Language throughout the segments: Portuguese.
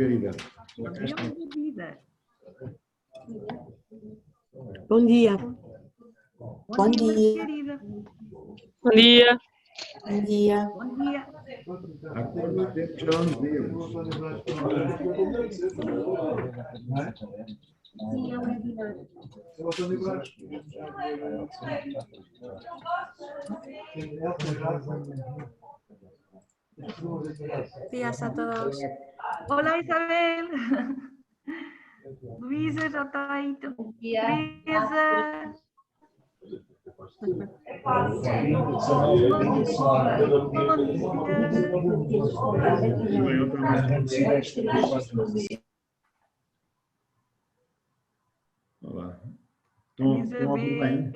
Margarida. Bom dia. Bom dia. Margarida. Bom dia. Bom dia. Bom dia. Há quanto tempo já não nos vemos? Días a todos. Olá, Isabel. Luísa, já está aí. Teresa. Olá. Estão a ouvir bem?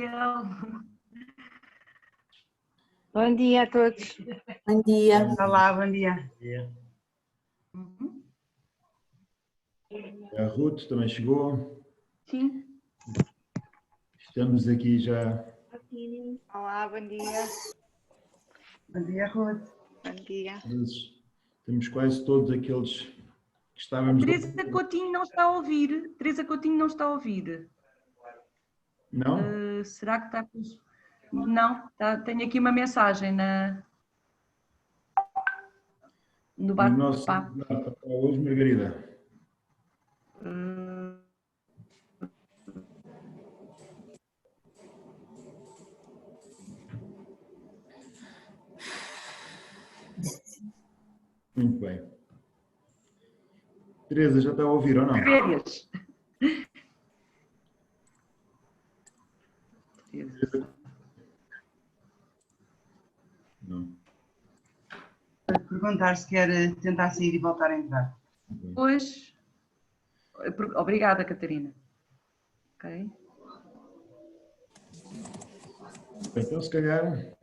Bom dia a todos. Bom dia. Olá, bom dia. A Ruth também chegou. Sim. Estamos aqui já. Olá, bom dia. Bom dia, Ruth. Bom dia. Temos quase todos aqueles que estávamos. Teresa Coutinho não está a ouvir. Teresa Coutinho não está a ouvir. Não? Será que está com... Não, tenho aqui uma mensagem no bate-papo. Hoje, Margarida. Muito bem. Teresa, já está a ouvir ou não? Férias. Não. Perguntar se quer tentar sair e voltar a entrar. Pois. Obrigada, Catarina. Ok. Então, se calhar.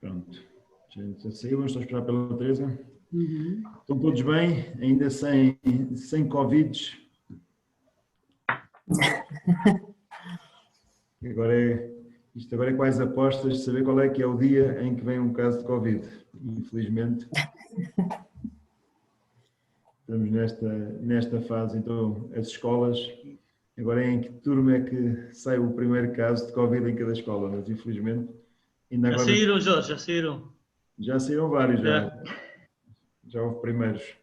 Pronto. Já saiu, vamos só esperar pela Teresa. Estão todos bem? Ainda sem Covid? Isto agora é quase apostas de saber qual é que é o dia em que vem um caso de Covid. Infelizmente, estamos nesta fase. Então, as escolas, agora em que turma é que sai o primeiro caso de Covid em cada escola? Mas, infelizmente, ainda agora... Já saíram, Jorge, já saíram. Já saíram vários, já houve primeiros.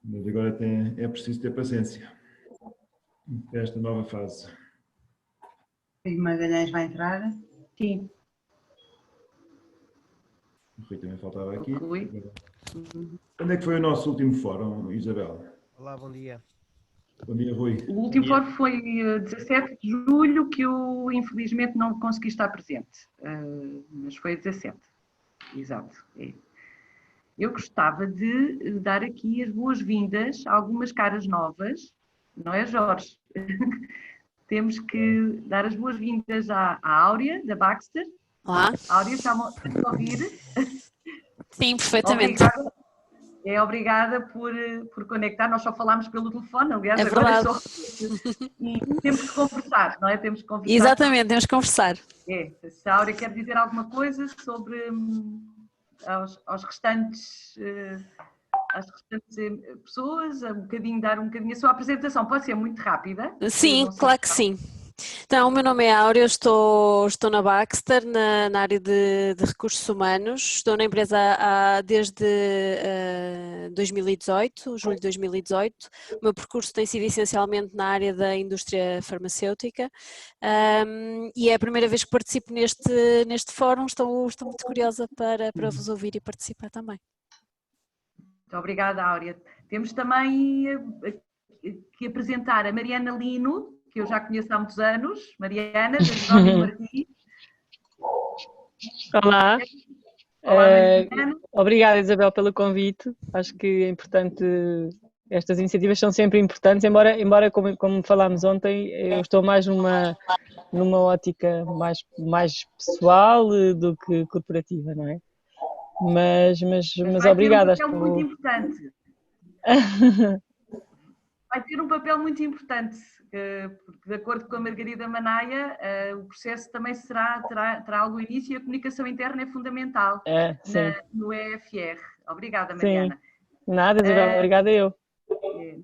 Mas agora é preciso ter paciência para esta nova fase. E Magalhães vai entrar? Sim. O Rui também faltava aqui. Rui. Quando é que foi o nosso último fórum, Isabel? Olá, bom dia. Bom dia, Rui. O último fórum foi 17 de julho, que eu infelizmente não consegui estar presente, mas foi 17, exato. É. Eu gostava de dar aqui as boas-vindas a algumas caras novas, não é, Jorge? Temos que dar as boas-vindas à Áurea, da Baxter. Olá. Áurea, está-me a ouvir? Sim, perfeitamente. Obrigada por conectar. Nós só falámos pelo telefone, aliás, é agora verdade. E temos que conversar, não é? Temos que conversar. Exatamente, temos que conversar. Se a Áurea quer dizer alguma coisa sobre aos restantes pessoas, dar um bocadinho a sua apresentação. Pode ser muito rápida? Sim, claro que sim. Então, o meu nome é Áurea, estou na Baxter, na área de recursos humanos. Estou na empresa desde 2018, julho de 2018. O meu percurso tem sido essencialmente na área da indústria farmacêutica e é a primeira vez que participo neste fórum. Estou muito curiosa para vos ouvir e participar também. Muito obrigada, Áurea. Temos também que apresentar a Mariana Lino, que eu já conheço há muitos anos. Mariana, da Jerónimo Martins. Olá. Olá, Mariana. Obrigada, Isabel, pelo convite. Acho que é importante, estas iniciativas são sempre importantes, embora como falámos ontem, eu estou mais numa ótica mais pessoal do que corporativa, não é? Mas obrigada. É muito importante. vai ter um papel muito importante, porque de acordo com a Margarida Manaia, o processo também terá algum início e a comunicação interna é fundamental no EFR. Obrigada, Mariana. Sim. Nada, Isabel, obrigada eu.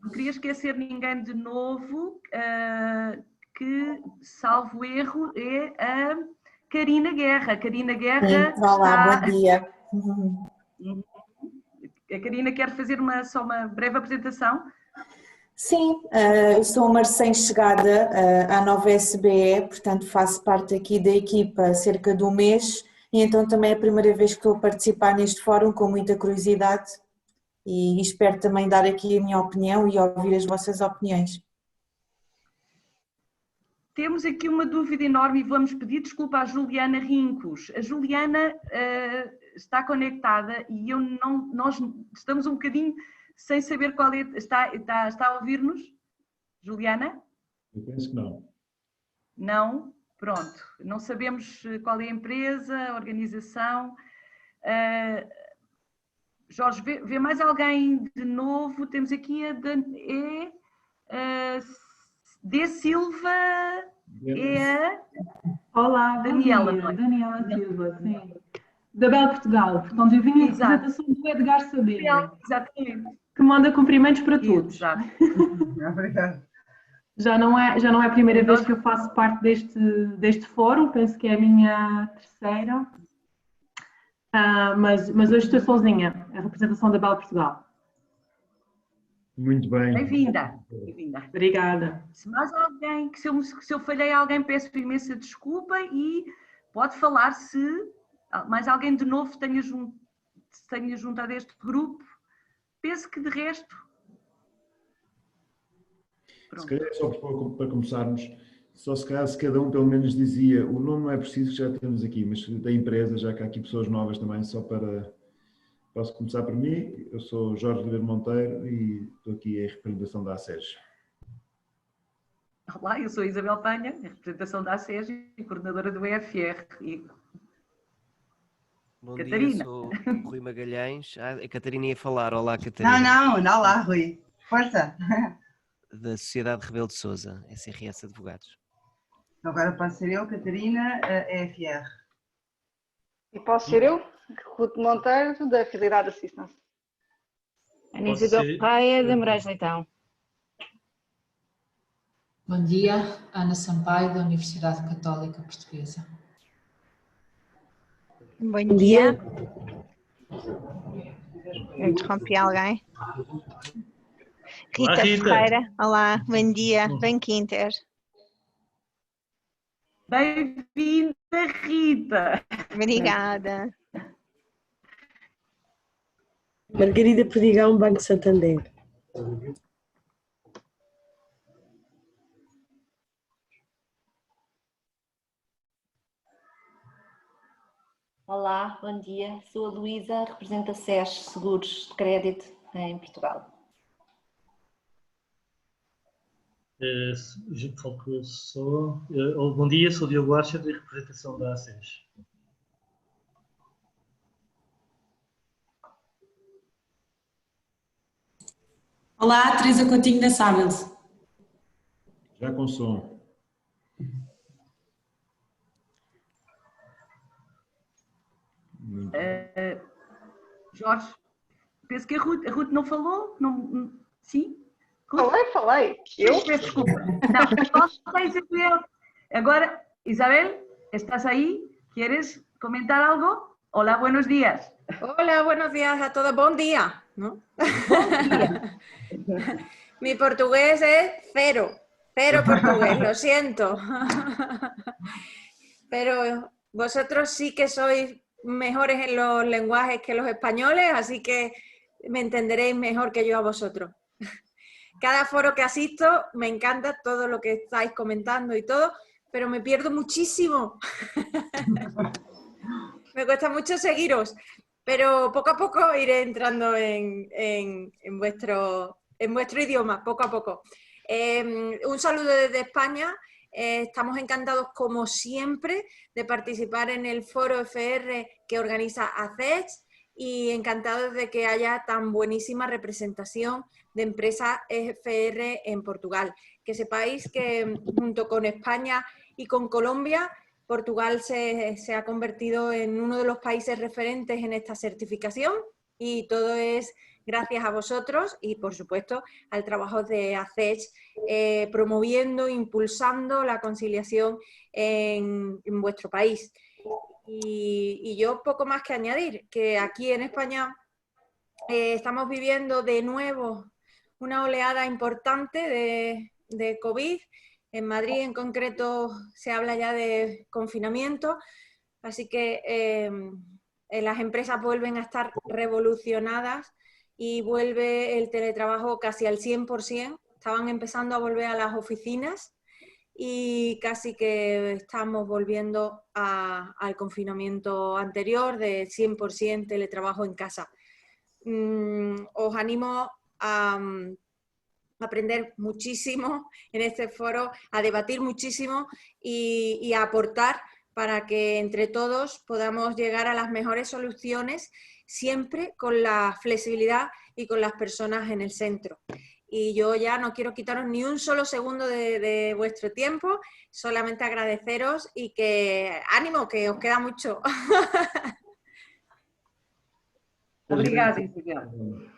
Não queria esquecer ninguém de novo, que, salvo erro, é a Karina Guerra. Karina Guerra. Sim, olá, bom dia. A Karina quer fazer só uma breve apresentação. Sim, eu sou uma recém-chegada à nova SBE, portanto faço parte aqui da equipa há cerca de um mês e então também é a primeira vez que estou a participar neste fórum com muita curiosidade e espero também dar aqui a minha opinião e ouvir as vossas opiniões. Temos aqui uma dúvida enorme e vamos pedir desculpa à Juliana Rincos. A Juliana está conectada e nós estamos um bocadinho sem saber qual é. Está a ouvir-nos? Juliana? Eu penso que não. Não? Pronto. Não sabemos qual é a empresa, a organização. Jorge, vê mais alguém de novo? Temos aqui a D. Silva é a... Olá, Daniela, Daniela Silva, sim. Da Bel Portugal. Portanto, eu vim em representação do Edgar Sabino. Exatamente. Que manda cumprimentos para todos. Exato. Obrigada. Já não é a primeira vez que eu faço parte deste fórum, penso que é a minha terceira. Mas hoje estou sozinha, a representação da Bel Portugal. Muito bem. Bem-vinda. Obrigada. Se mais alguém, se eu falhei a alguém, peço imensa desculpa e pode falar se mais alguém de novo tenha juntado a este grupo. Penso que de resto... Pronto. Se calhar só para começarmos, só se calhar se cada um pelo menos dizia, o nome não é preciso, já temos aqui, mas da empresa, já que há aqui pessoas novas também, só para... Posso começar por mim, eu sou Jorge Ribeiro Monteiro e estou aqui em representação da ASES. Olá, eu sou Isabel Penha, em representação da ASES e coordenadora do EFR. Bom Catarina. dia, sou Rui Magalhães. A Catarina ia falar. Olá, Catarina. Não lá, Rui. Força. Da Sociedade Rebelo de Sousa, SRS Advogados. Agora posso ser eu, Catarina, EFR. E posso ser eu, Ruth Monteiro, da Fidelidade Assistance. Ana Isabel Paia, da Moraes Leitão. Bom dia, Ana Sampaio, da Universidade Católica Portuguesa. Bom dia. Interrompi alguém? Olá, Rita Ferreira, olá, bom dia, Banco Inter. Bem-vinda, Rita. Obrigada. Margarida Perdigão, Banco Santander. Olá, bom dia. Sou a Luísa, represento a SES Seguros de Crédito em Portugal. Bom dia, sou Diogo Archer, de representação da ASES. Olá, Teresa Coutinho, da Sábels. Já com som. Jorge, penso que a Ruth não falou? Não, sim? Falei. Eu? Peço desculpa. Não, falta Isabel. Agora, Isabel, ¿estás ahí? ¿Quieres comentar algo? Hola, buenos días. Hola, buenos días a todos. Buen día, ¿no? Mi portugués es cero portugués, lo siento. Pero vosotros sí que sois mejores en los lenguajes que los españoles, así que me entenderéis mejor que yo a vosotros. Cada foro que asisto me encanta todo lo que estáis comentando y todo, pero me pierdo muchísimo. Me cuesta mucho seguiros, pero poco a poco iré entrando en vuestro idioma, poco a poco. Un saludo desde España. Estamos encantados, como siempre, de participar en el foro FR que organiza ACES y encantados de que haya tan buenísima representación de empresas EFR en Portugal. Que sepáis que junto con España y con Colombia, Portugal se ha convertido en uno de los países referentes en esta certificación y todo es gracias a vosotros y, por supuesto, al trabajo de ACES, promoviendo, impulsando la conciliación en vuestro país. Y yo poco más que añadir, que aquí en España estamos viviendo de nuevo una oleada importante de COVID. En Madrid en concreto se habla ya de confinamiento, así que las empresas vuelven a estar revolucionadas y vuelve el teletrabajo casi al 100%. Estaban empezando a volver a las oficinas y casi que estamos volviendo al confinamiento anterior de 100% teletrabajo en casa. Os animo a aprender muchísimo en este foro, a debatir muchísimo y a aportar para que entre todos podamos llegar a las mejores soluciones, siempre con la flexibilidad y con las personas en el centro. Y yo ya no quiero quitaros ni un solo segundo de vuestro tiempo, solamente agradeceros y que ánimo, que os queda mucho. Obrigada, Isabel.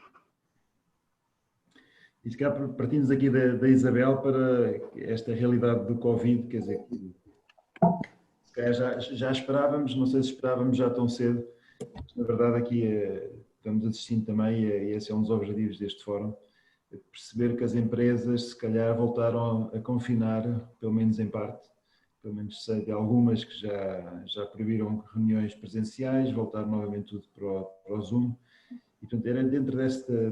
E se calhar partimos aqui da Isabel para esta realidade do Covid, quer dizer, se calhar já esperávamos, não sei se esperávamos já tão cedo, mas na verdade aqui estamos assistindo também, e esse é um dos objetivos deste fórum, perceber que as empresas se calhar voltaram a confinar, pelo menos em parte, pelo menos sei de algumas que já proibiram reuniões presenciais, voltaram novamente tudo para o Zoom. E, portanto, era dentro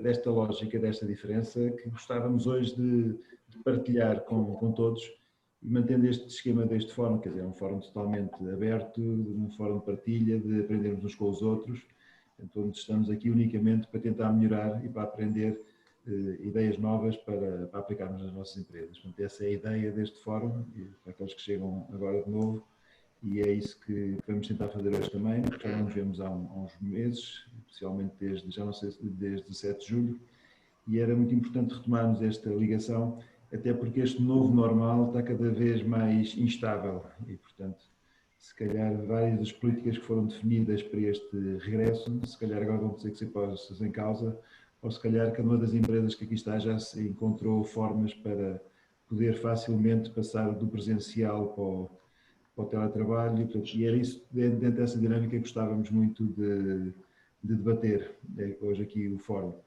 desta lógica, desta diferença, que gostávamos hoje de partilhar com todos e mantendo este esquema deste fórum, quer dizer, é um fórum totalmente aberto, um fórum de partilha, de aprendermos uns com os outros, então estamos aqui unicamente para tentar melhorar e para aprender ideias novas para aplicarmos nas nossas empresas. Portanto, essa é a ideia deste fórum, para aqueles que chegam agora de novo, e é isso que vamos tentar fazer hoje também, porque já não nos vemos há uns meses, especialmente desde 7 de julho, e era muito importante retomarmos esta ligação, até porque este novo normal está cada vez mais instável e, portanto, se calhar várias das políticas que foram definidas para este regresso, se calhar agora vão ter que ser postas em causa, ou se calhar cada uma das empresas que aqui está já se encontrou formas para poder facilmente passar do presencial para o teletrabalho, e era isso, dentro dessa dinâmica que gostávamos muito de debater hoje aqui o fórum.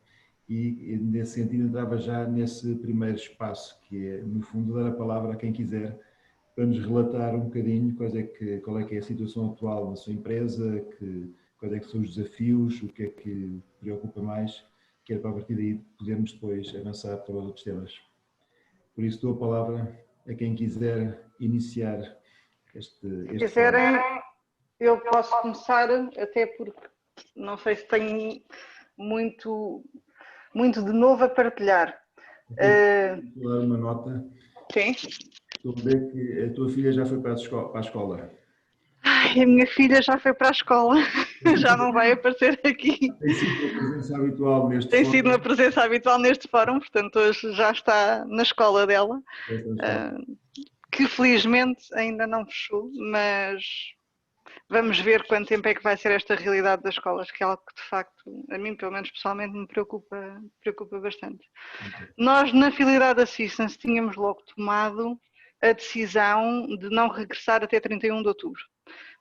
E nesse sentido entrava já nesse primeiro espaço, que é, no fundo, dar a palavra a quem quiser para nos relatar um bocadinho qual é que é a situação atual na sua empresa, quais é que são os desafios, o que é que preocupa mais, que é para a partir daí podermos depois avançar para os outros temas. Por isso dou a palavra a quem quiser iniciar este Se quiserem, eu posso começar, até porque não sei se tenho muito de novo a partilhar. Vou dar uma nota. Sim. Estou a ver que a tua filha já foi para a escola. Ai, a minha filha já foi para a escola, já não vai aparecer aqui. Tem sido uma presença habitual neste Tem fórum. sido uma presença habitual neste fórum, portanto hoje já está na escola dela, que felizmente ainda não fechou, mas vamos ver quanto tempo é que vai ser esta realidade das escolas, que é algo que de facto, a mim pelo menos pessoalmente, me preocupa bastante. Nós na Fidelidade Assistance tínhamos logo tomado a decisão de não regressar até 31 de outubro.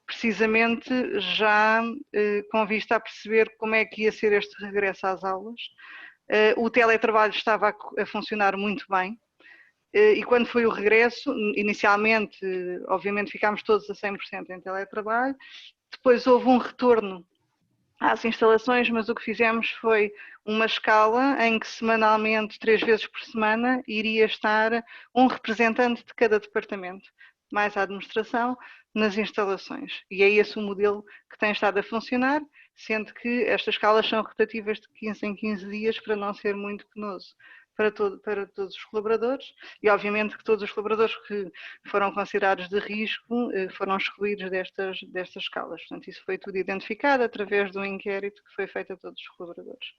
Precisamente já com vista a perceber como é que ia ser este regresso às aulas. O teletrabalho estava a funcionar muito bem e quando foi o regresso, inicialmente, obviamente ficámos todos a 100% em teletrabalho, depois houve um retorno às instalações, mas o que fizemos foi uma escala em que semanalmente, 3 vezes por semana, iria estar um representante de cada departamento, mais a administração, nas instalações. E é esse o modelo que tem estado a funcionar, sendo que estas escalas são rotativas de 15 em 15 dias para não ser muito penoso. para todos os colaboradores e obviamente que todos os colaboradores que foram considerados de risco foram excluídos destas escalas. Portanto, isso foi tudo identificado através de um inquérito que foi feito a todos os colaboradores.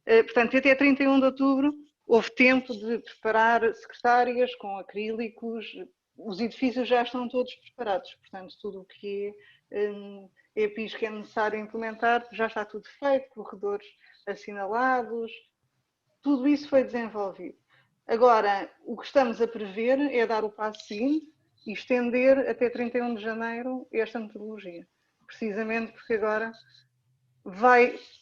Portanto, até 31 de outubro houve tempo de preparar secretárias com acrílicos, os edifícios já estão todos preparados, portanto, tudo o que é EPIs que é necessário implementar já está tudo feito, corredores assinalados, tudo isso foi desenvolvido. Agora, o que estamos a prever é dar o passo seguinte e estender até 31 de janeiro esta metodologia, precisamente porque agora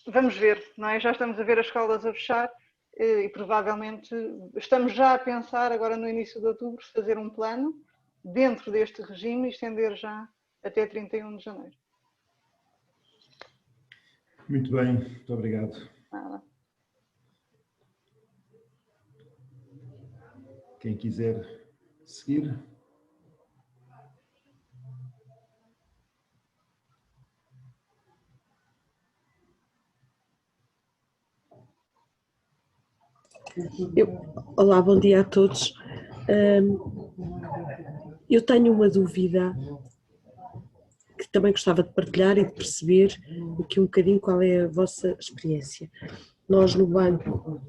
vamos ver, não é? Já estamos a ver as escolas a fechar e provavelmente estamos já a pensar agora no início de outubro fazer um plano dentro deste regime e estender já até 31 de janeiro. Muito bem, muito obrigado. Nada. Quem quiser seguir. Olá, bom dia a todos. Eu tenho uma dúvida que também gostava de partilhar e de perceber aqui um bocadinho qual é a vossa experiência. Nós no banco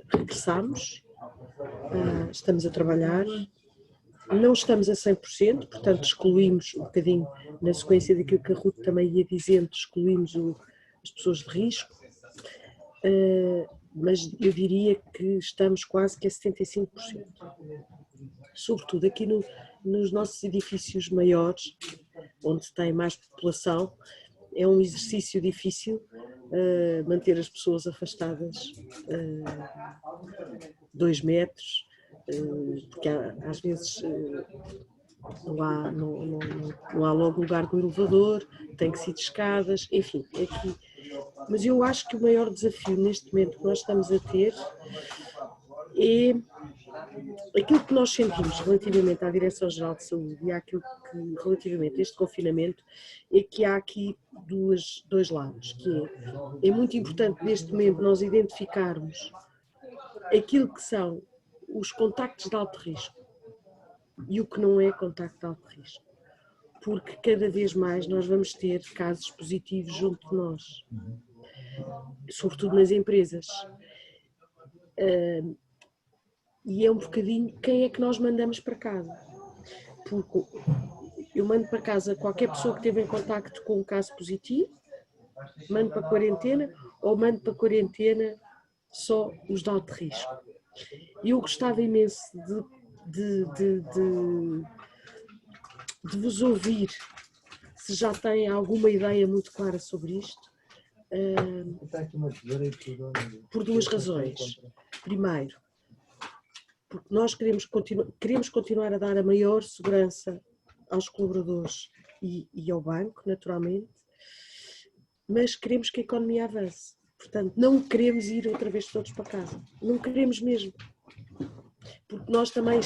regressamos, estamos a trabalhar, não estamos a 100%, portanto excluímos um bocadinho, na sequência daquilo que a Ruth também ia dizendo, excluímos as pessoas de risco, mas eu diria que estamos quase que a 75%. Sobretudo aqui nos nossos edifícios maiores, onde tem mais população, é um exercício difícil manter as pessoas afastadas 2 metros, porque às vezes não há logo lugar do elevador, tem que ser de escadas, enfim, aqui. Mas eu acho que o maior desafio neste momento que nós estamos a ter é aquilo que nós sentimos relativamente à Direção-Geral de Saúde e àquilo que relativamente a este confinamento, é que há aqui dois lados, que é muito importante neste momento nós identificarmos aquilo que são os contactos de alto risco e o que não é contacto de alto risco, porque cada vez mais nós vamos ter casos positivos junto de nós, sobretudo nas empresas. E é um bocadinho quem é que nós mandamos para casa, porque eu mando para casa qualquer pessoa que esteve em contacto com um caso positivo, mando para quarentena ou mando para quarentena só os de alto risco. E eu gostava imenso de vos ouvir, se já têm alguma ideia muito clara sobre isto, por 2 razões. Primeiro, porque nós queremos continuar a dar a maior segurança aos colaboradores e ao banco, naturalmente, mas queremos que a economia avance. Portanto, não queremos ir outra vez todos para casa. Não queremos mesmo. Porque nós também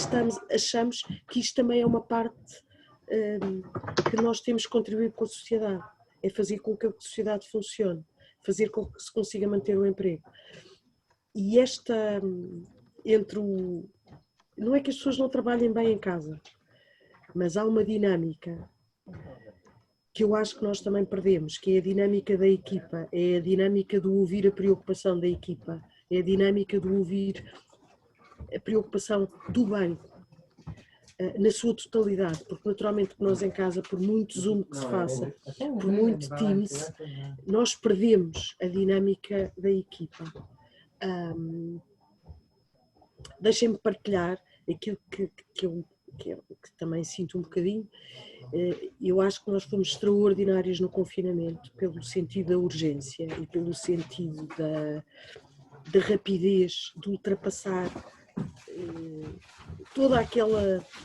achamos que isto também é uma parte que nós temos que contribuir com a sociedade. É fazer com que a sociedade funcione, fazer com que se consiga manter o emprego. E não é que as pessoas não trabalhem bem em casa, mas há uma dinâmica que eu acho que nós também perdemos, que é a dinâmica da equipa, é a dinâmica do ouvir a preocupação da equipa, é a dinâmica do ouvir a preocupação do banco, na sua totalidade, porque naturalmente que nós em casa, por muito Zoom que se faça, por muito Teams, nós perdemos a dinâmica da equipa. Deixem-me partilhar aquilo que também sinto um bocadinho. Eu acho que nós fomos extraordinários no confinamento pelo sentido da urgência e pelo sentido da rapidez, de ultrapassar todo aquele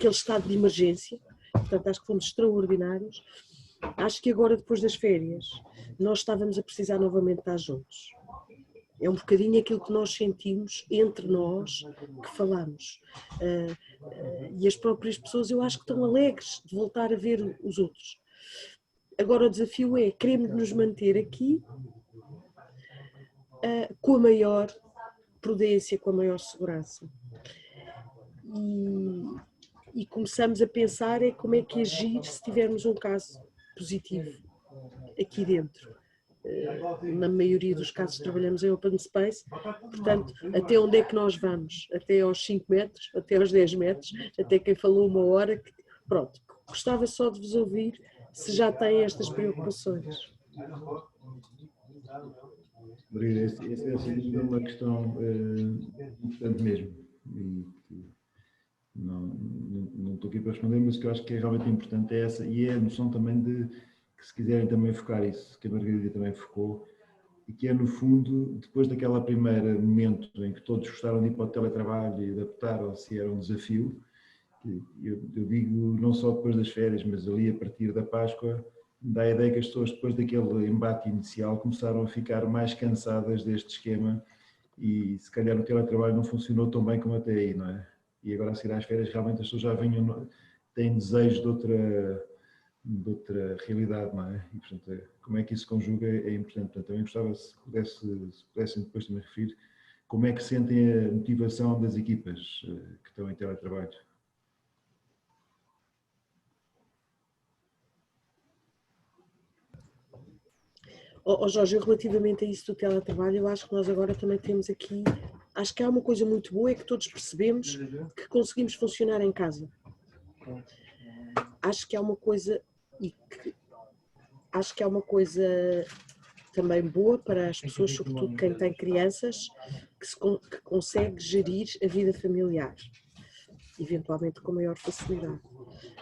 estado de emergência. Portanto, acho que fomos extraordinários. Acho que agora, depois das férias, nós estávamos a precisar novamente estar juntos. É um bocadinho aquilo que nós sentimos entre nós, que falamos. E as próprias pessoas, eu acho que estão alegres de voltar a ver os outros. Agora o desafio é, queremos nos manter aqui com a maior prudência, com a maior segurança. E começamos a pensar em como é que agir se tivermos um caso positivo aqui dentro. Na maioria dos casos trabalhamos em open space, portanto, até onde é que nós vamos? Até aos 5 metros, até aos 10 metros, até quem falou 1 hora, pronto. Gostava só de vos ouvir se já têm estas preocupações. Essa é uma questão importante mesmo. Não estou aqui para responder, mas o que eu acho que é realmente importante é essa, e é a noção também de que, se quiserem também focar isso, que a Margarida também focou, e que é, no fundo, depois daquele primeiro momento em que todos gostaram de ir para o teletrabalho e adaptaram-se, era um desafio, eu digo não só depois das férias, mas ali a partir da Páscoa, dá a ideia que as pessoas, depois daquele embate inicial, começaram a ficar mais cansadas deste esquema, e se calhar o teletrabalho não funcionou tão bem como até aí, não é? E agora, a seguir às férias, realmente as pessoas já têm desejo de outra realidade, não é? E, portanto, como é que isso se conjuga é importante. Portanto, também gostava, se pudessem depois também referir, como é que sentem a motivação das equipas que estão em teletrabalho. Jorge, relativamente a isso do teletrabalho, eu acho que nós agora também temos aqui, acho que há uma coisa muito boa, é que todos percebemos que conseguimos funcionar em casa. Acho que há uma coisa, também boa para as pessoas, sobretudo quem tem crianças, que consegue gerir a vida familiar, eventualmente com maior facilidade.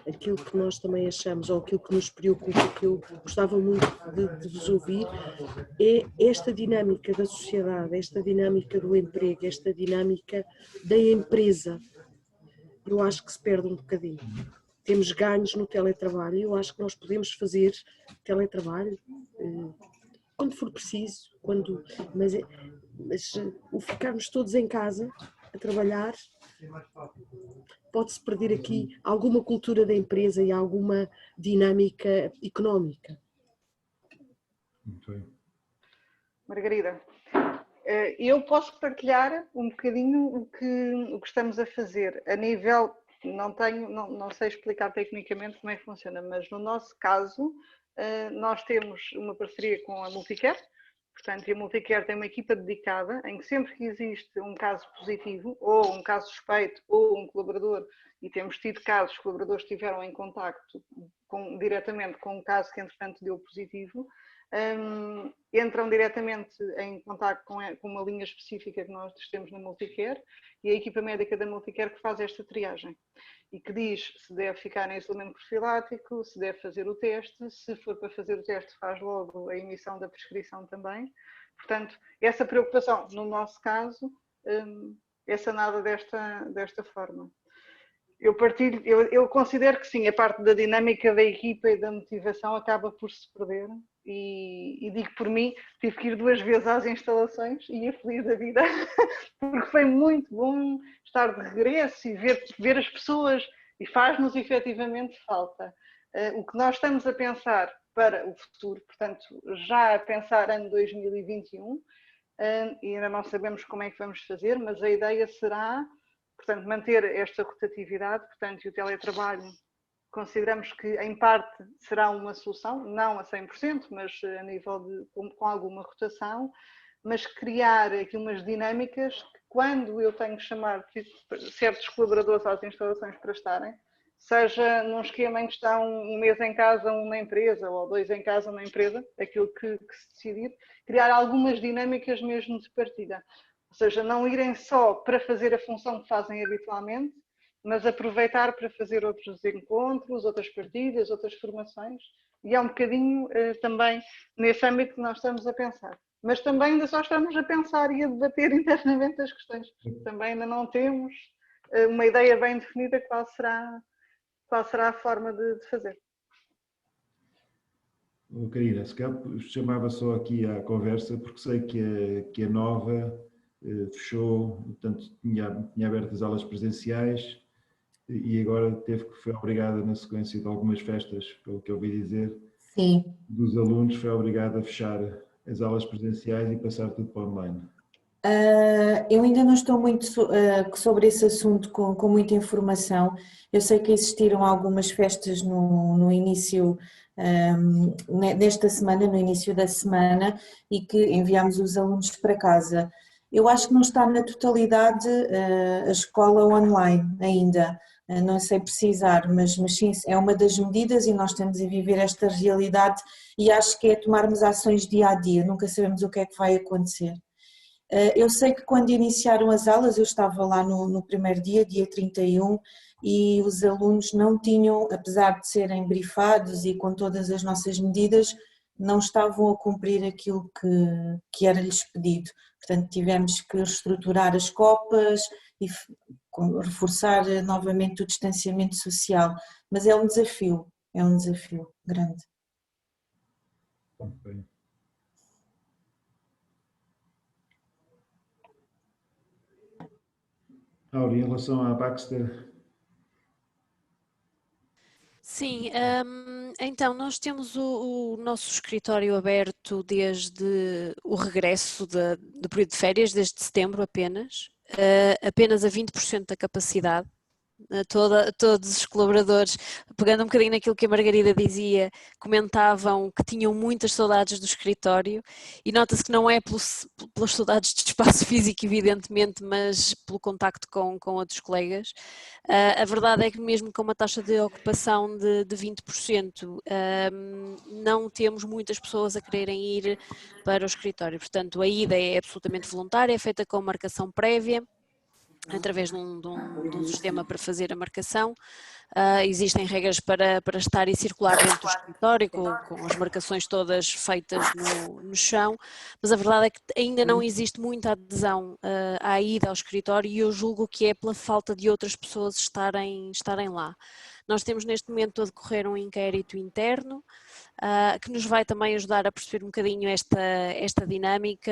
Aquilo que nós também achamos, ou aquilo que nos preocupa, que eu gostava muito de vos ouvir, é esta dinâmica da sociedade, esta dinâmica do emprego, esta dinâmica da empresa. Eu acho que se perde um bocadinho. Temos ganhos no teletrabalho, eu acho que nós podemos fazer teletrabalho quando for preciso, mas o ficarmos todos em casa a trabalhar, pode-se perder aqui alguma cultura da empresa e alguma dinâmica económica. Muito bem. Margarida, eu posso partilhar um bocadinho o que estamos a fazer a nível, não sei explicar tecnicamente como é que funciona, mas no nosso caso nós temos uma parceria com a Multicare. Portanto, a Multicare tem uma equipa dedicada em que sempre que existe um caso positivo, ou um caso suspeito, ou um colaborador, e temos tido casos, colaboradores que estiveram em contacto diretamente com um caso que entretanto deu positivo, entram diretamente em contacto com uma linha específica que nós temos na Multicare, e a equipa médica da Multicare que faz esta triagem e que diz se deve ficar em isolamento profilático, se deve fazer o teste, se for para fazer o teste faz logo a emissão da prescrição também. Portanto, essa preocupação, no nosso caso, é sanada desta forma. Eu considero que sim, a parte da dinâmica da equipa e da motivação acaba por se perder, e digo por mim, tive que ir 2 vezes às instalações e ia feliz da vida, porque foi muito bom estar de regresso e ver as pessoas, e faz-nos efetivamente falta. O que nós estamos a pensar para o futuro, portanto, já a pensar ano 2021, e ainda não sabemos como é que vamos fazer, mas a ideia será, portanto, manter esta rotatividade, portanto, e o teletrabalho, consideramos que em parte será uma solução, não a 100%, mas a nível com alguma rotação, mas criar aqui umas dinâmicas que, quando eu tenho que chamar certos colaboradores às instalações para estarem, seja num esquema em que está um mês em casa, um na empresa, ou 2 em casa, na empresa, aquilo que se decidir, criar algumas dinâmicas mesmo de partida. Ou seja, não irem só para fazer a função que fazem habitualmente, mas aproveitar para fazer outros encontros, outras partilhas, outras formações, e é um bocadinho também nesse âmbito que nós estamos a pensar. Mas também ainda só estamos a pensar e a debater internamente as questões. Também ainda não temos uma ideia bem definida qual será a forma de fazer. Karina, se calhar chamava só aqui à conversa, porque sei que a Nova fechou, portanto tinha aberto as aulas presenciais, e agora foi obrigada, na sequência de algumas festas, pelo que eu ouvi dizer, Sim. dos alunos, foi obrigada a fechar as aulas presenciais e passar tudo para online. Eu ainda não estou muito sobre esse assunto com muita informação. Eu sei que existiram algumas festas no início, nesta semana, no início da semana, e que enviámos os alunos para casa. Eu acho que não está na totalidade a escola online ainda, não sei precisar, mas sim, é uma das medidas e nós estamos a viver esta realidade e acho que é tomarmos ações dia a dia, nunca sabemos o que é que vai acontecer. Eu sei que quando iniciaram as aulas, eu estava lá no primeiro dia, dia 31, e os alunos não tinham, apesar de serem brifados e com todas as nossas medidas, não estavam a cumprir aquilo que era-lhes pedido. Portanto, tivemos que reestruturar as copas e reforçar novamente o distanciamento social, mas é um desafio grande. Okay. Auri, em relação à Baxter. Sim, então nós temos o nosso escritório aberto desde o regresso do período de férias, desde setembro apenas a 20% da capacidade. Todos os colaboradores, pegando um bocadinho naquilo que a Margarida dizia, comentavam que tinham muitas saudades do escritório e nota-se que não é pelas saudades de espaço físico, evidentemente, mas pelo contacto com outros colegas. A verdade é que mesmo com uma taxa de ocupação de 20%, não temos muitas pessoas a quererem ir para o escritório, portanto a ida é absolutamente voluntária, é feita com marcação prévia, através de um sistema para fazer a marcação. Existem regras para estar e circular dentro do escritório, com as marcações todas feitas no chão, mas a verdade é que ainda não existe muita adesão à ida ao escritório e eu julgo que é pela falta de outras pessoas estarem lá. Nós temos neste momento a decorrer um inquérito interno que nos vai também ajudar a perceber um bocadinho esta dinâmica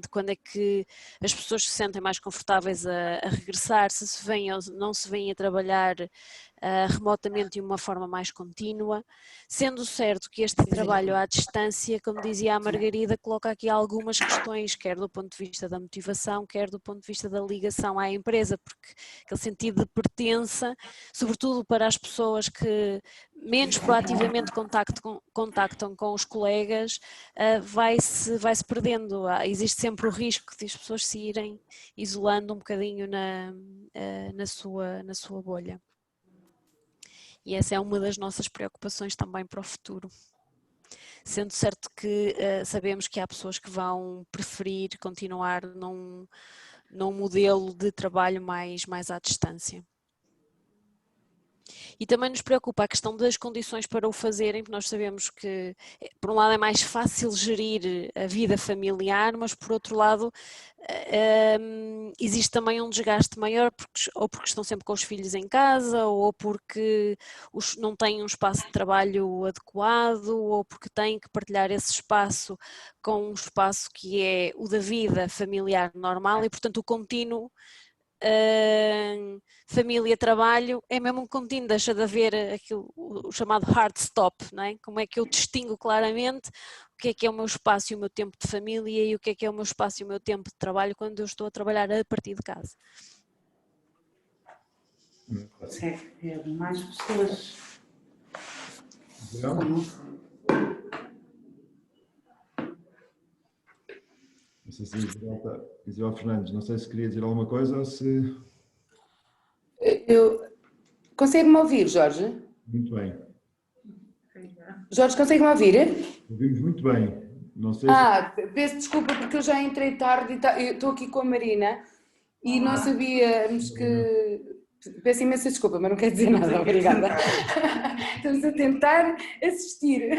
de quando é que as pessoas se sentem mais confortáveis a regressar, se vêm ou não se vêm a trabalhar remotamente de uma forma mais contínua, sendo certo que este trabalho à distância, como dizia a Margarida, coloca aqui algumas questões, quer do ponto de vista da motivação, quer do ponto de vista da ligação à empresa, porque aquele sentido de pertença, sobretudo para as pessoas que menos proativamente contactam com os colegas, vai-se perdendo. Existe sempre o risco de as pessoas se irem isolando um bocadinho na sua bolha. E essa é uma das nossas preocupações também para o futuro. Sendo certo que sabemos que há pessoas que vão preferir continuar num modelo de trabalho mais à distância. E também nos preocupa a questão das condições para o fazerem, porque nós sabemos que, por um lado, é mais fácil gerir a vida familiar, mas por outro lado, existe também um desgaste maior, ou porque estão sempre com os filhos em casa, ou porque não têm um espaço de trabalho adequado, ou porque têm que partilhar esse espaço com um espaço que é o da vida familiar normal e, portanto, o contínuo família-trabalho é mesmo um contínuo, deixa de haver o chamado hard stop, não é? Como é que eu distingo claramente o que é o meu espaço e o meu tempo de família e o que é o meu espaço e o meu tempo de trabalho quando eu estou a trabalhar a partir de casa. Consegue ter mais pessoas. Não sei se Isabel Fernandes, não sei se queria dizer alguma coisa ou se... Consegue-me ouvir, Jorge? Muito bem. Jorge, consegue-me ouvir? Ouvimos muito bem. Não sei peço desculpa porque eu já entrei tarde e eu estou aqui com a Marina e não sabíamos que... Peço imensa desculpa, mas não quer dizer nada, obrigada. Estamos a tentar assistir.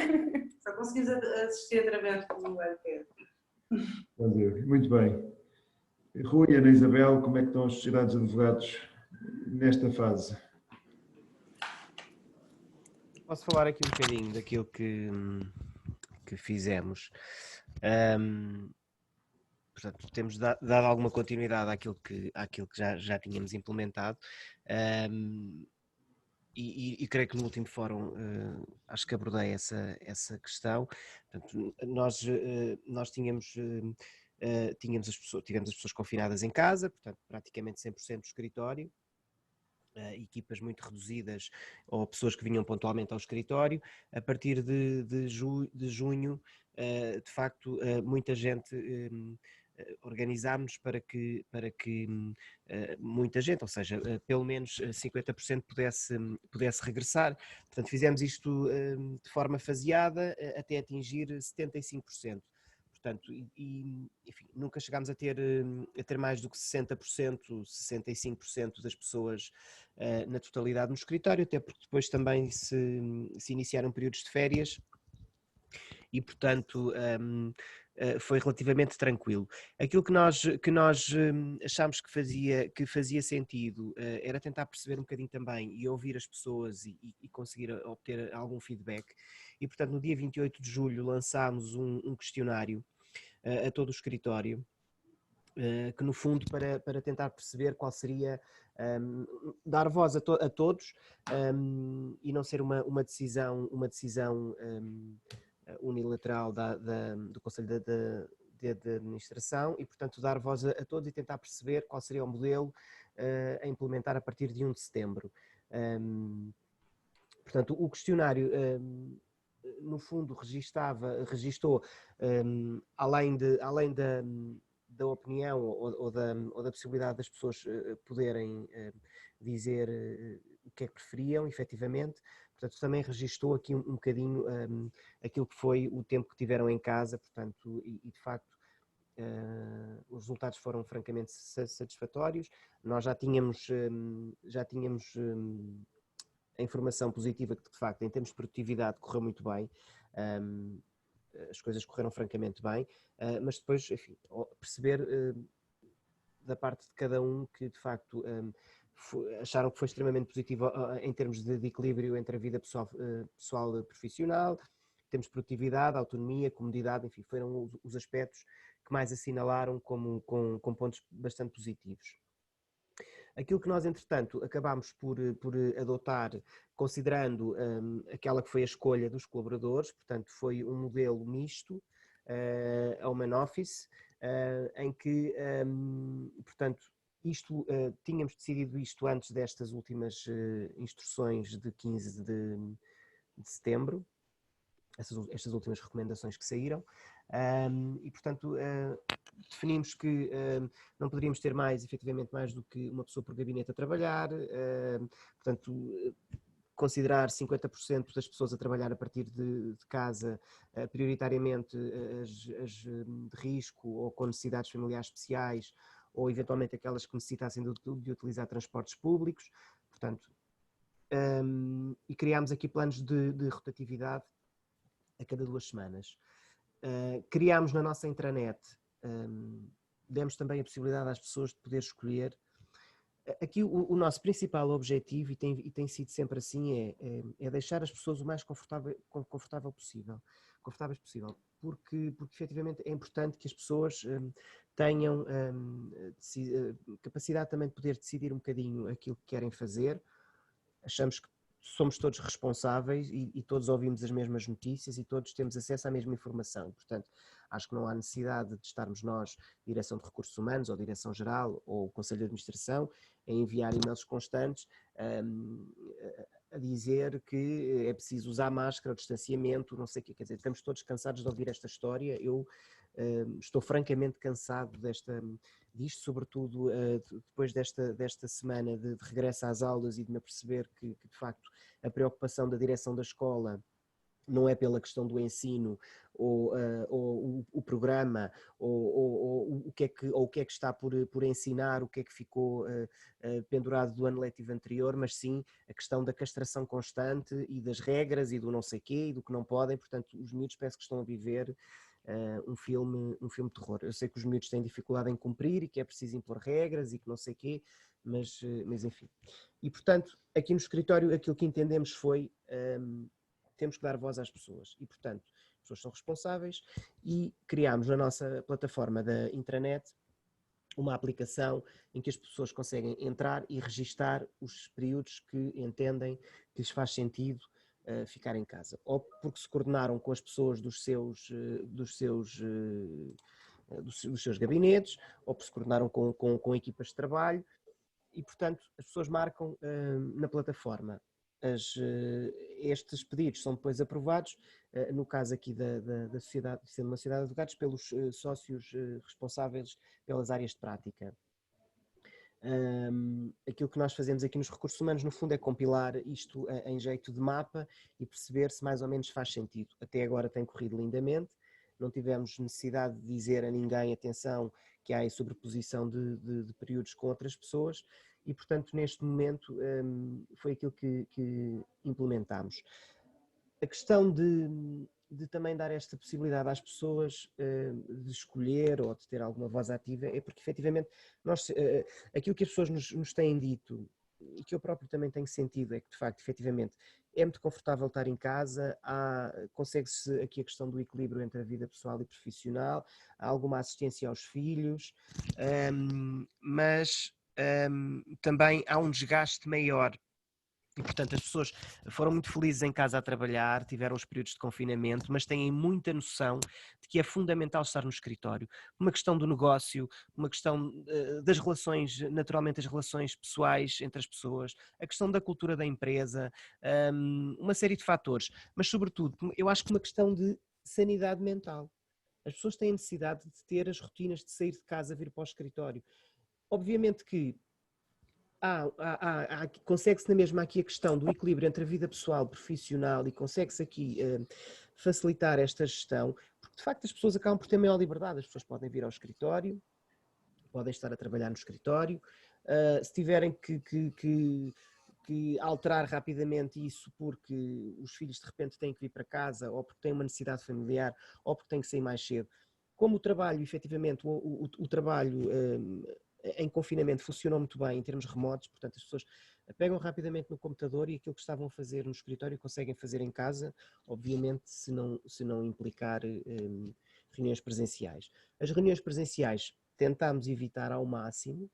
Só conseguimos assistir através do iPad. Muito bem. Rui e Ana Isabel, como é que estão as sociedades de advogados nesta fase? Posso falar aqui um bocadinho daquilo que fizemos. Portanto, temos dado alguma continuidade àquilo que já tínhamos implementado. E creio que no último fórum acho que abordei essa questão. Portanto, nós tínhamos tivemos as pessoas confinadas em casa, portanto praticamente 100% do escritório, equipas muito reduzidas ou pessoas que vinham pontualmente ao escritório. A partir de junho, de facto, muita gente organizámos para que muita gente, ou seja, pelo menos 50% pudesse regressar. Portanto, fizemos isto de forma faseada até atingir 75%. Portanto, enfim, nunca chegámos a ter mais do que 60%, 65% das pessoas na totalidade no escritório, até porque depois também se iniciaram períodos de férias e, portanto, foi relativamente tranquilo. Aquilo que nós achámos que fazia sentido era tentar perceber um bocadinho também e ouvir as pessoas e conseguir obter algum feedback. E, portanto, no dia 28 de julho lançámos um questionário a todo o escritório, que no fundo para tentar perceber qual seria, dar voz a todos e não ser uma decisão unilateral do Conselho de Administração e, portanto, dar voz a todos e tentar perceber qual seria o modelo a implementar a partir de 1 de setembro. Portanto, o questionário no fundo registou além da opinião ou da possibilidade das pessoas poderem dizer o que é que preferiam, efetivamente. Portanto, também registou aqui um bocadinho aquilo que foi o tempo que tiveram em casa, portanto, e de facto os resultados foram francamente satisfatórios. Nós já tínhamos a informação positiva que, de facto, em termos de produtividade correu muito bem, as coisas correram francamente bem, mas depois, enfim, perceber da parte de cada um que, de facto, acharam que foi extremamente positivo em termos de equilíbrio entre a vida pessoal e profissional, em termos de produtividade, autonomia, comodidade, enfim, foram os aspectos que mais assinalaram com pontos bastante positivos. Aquilo que nós, entretanto, acabámos por adotar, considerando aquela que foi a escolha dos colaboradores, portanto, foi um modelo misto, a home office, em que, portanto, tínhamos decidido isto antes destas últimas instruções de 15 de setembro, estas últimas recomendações que saíram, e, portanto, definimos que não poderíamos ter efetivamente mais do que uma pessoa por gabinete a trabalhar, portanto, considerar 50% das pessoas a trabalhar a partir de casa, prioritariamente as de risco ou com necessidades familiares especiais, ou eventualmente aquelas que necessitassem de utilizar transportes públicos, portanto, e criámos aqui planos de rotatividade a cada 2 semanas. Criámos na nossa intranet, demos também a possibilidade às pessoas de poder escolher. Aqui o nosso principal objetivo, e tem sido sempre assim, é deixar as pessoas o mais confortáveis possível, porque efetivamente é importante que as pessoas tenham capacidade também de poder decidir um bocadinho aquilo que querem fazer. Achamos que somos todos responsáveis e todos ouvimos as mesmas notícias e todos temos acesso à mesma informação. Portanto, acho que não há necessidade de estarmos nós, Direção de Recursos Humanos ou Direção-Geral ou Conselho de Administração, a enviar e-mails constantes a dizer que é preciso usar máscara, o distanciamento, não sei o quê. Quer dizer, estamos todos cansados de ouvir esta história. Eu estou francamente cansado disto, sobretudo depois desta semana de regresso às aulas e de me aperceber que de facto a preocupação da direção da escola não é pela questão do ensino ou o programa ou o que é que está por ensinar, o que é que ficou pendurado do ano letivo anterior, mas sim a questão da castração constante e das regras e do não sei quê e do que não podem. Portanto, os miúdos parece que estão a viver um filme de terror. Eu sei que os miúdos têm dificuldade em cumprir e que é preciso impor regras e que não sei quê, mas enfim. E, portanto, aqui no escritório aquilo que entendemos foi temos que dar voz às pessoas e, portanto, as pessoas são responsáveis e criámos na nossa plataforma da intranet uma aplicação em que as pessoas conseguem entrar e registar os períodos que entendem que lhes faz sentido ficar em casa, ou porque se coordenaram com as pessoas dos seus dos seus gabinetes, ou porque se coordenaram com equipas de trabalho, e portanto as pessoas marcam na plataforma. Estes pedidos são depois aprovados, no caso aqui da sociedade, sendo uma sociedade de advogados, pelos sócios responsáveis pelas áreas de prática. Aquilo que nós fazemos aqui nos recursos humanos, no fundo, é compilar isto em jeito de mapa e perceber se mais ou menos faz sentido. Até agora tem corrido lindamente, não tivemos necessidade de dizer a ninguém, atenção, que há a sobreposição de períodos com outras pessoas e, portanto, neste momento foi aquilo que implementámos. A questão de também dar esta possibilidade às pessoas de escolher ou de ter alguma voz ativa é porque, efetivamente, aquilo que as pessoas nos têm dito e que eu próprio também tenho sentido é que, de facto, efetivamente, é muito confortável estar em casa, consegue-se aqui a questão do equilíbrio entre a vida pessoal e profissional, há alguma assistência aos filhos, mas também há um desgaste maior. E, portanto, as pessoas foram muito felizes em casa a trabalhar, tiveram os períodos de confinamento, mas têm muita noção de que é fundamental estar no escritório. Uma questão do negócio, uma questão das relações, naturalmente as relações pessoais entre as pessoas, a questão da cultura da empresa, uma série de fatores. Mas, sobretudo, eu acho que uma questão de sanidade mental. As pessoas têm necessidade de ter as rotinas de sair de casa, vir para o escritório. Obviamente que consegue-se na mesma aqui a questão do equilíbrio entre a vida pessoal e profissional e consegue-se aqui facilitar esta gestão, porque de facto as pessoas acabam por ter maior liberdade, as pessoas podem vir ao escritório, podem estar a trabalhar no escritório, se tiverem que alterar rapidamente isso porque os filhos de repente têm que vir para casa ou porque têm uma necessidade familiar ou porque têm que sair mais cedo. Como o trabalho, efetivamente, o trabalho em confinamento funcionou muito bem em termos remotos, portanto as pessoas pegam rapidamente no computador e aquilo que estavam a fazer no escritório conseguem fazer em casa, obviamente se não implicar reuniões presenciais. As reuniões presenciais tentámos evitar ao máximo,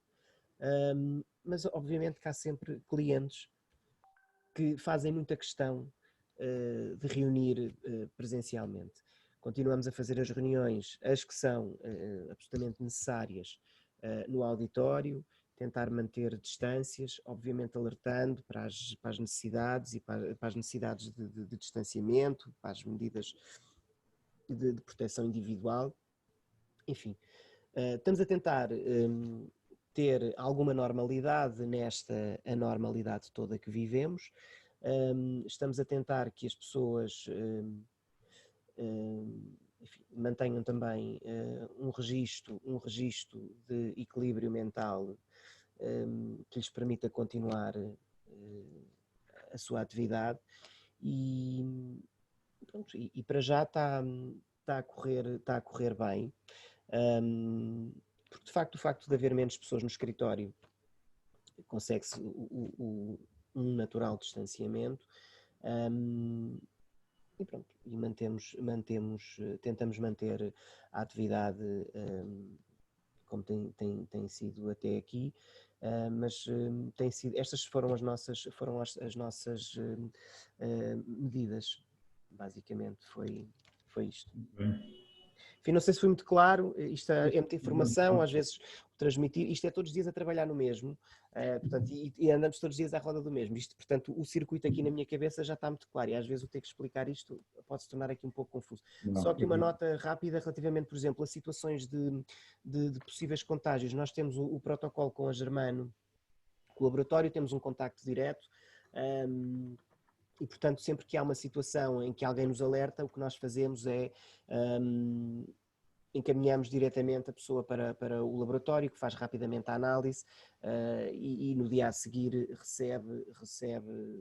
mas obviamente que há sempre clientes que fazem muita questão de reunir presencialmente. Continuamos a fazer as reuniões, as que são absolutamente necessárias, no auditório, tentar manter distâncias, obviamente alertando para as necessidades e para as necessidades de distanciamento, para as medidas de proteção individual, enfim. Estamos a tentar ter alguma normalidade nesta anormalidade toda que vivemos, estamos a tentar que as pessoas enfim, mantenham também um registro de equilíbrio mental que lhes permita continuar a sua atividade e para já está a correr bem, porque de facto o facto de haver menos pessoas no escritório consegue-se um natural distanciamento. E pronto, e tentamos manter a atividade como tem sido até aqui, mas estas foram as nossas medidas, basicamente foi isto. Enfim, não sei se foi muito claro, isto é muita informação, às vezes transmitir, isto é todos os dias a trabalhar no mesmo, portanto, e andamos todos os dias à roda do mesmo, isto, portanto, o circuito aqui na minha cabeça já está muito claro e às vezes eu ter que explicar isto pode se tornar aqui um pouco confuso. Só que uma nota rápida relativamente, por exemplo, a situações de possíveis contágios, nós temos o protocolo com a Germano, com o laboratório, temos um contacto direto, e, portanto, sempre que há uma situação em que alguém nos alerta, o que nós fazemos é encaminhamos diretamente a pessoa para o laboratório, que faz rapidamente a análise e no dia a seguir recebe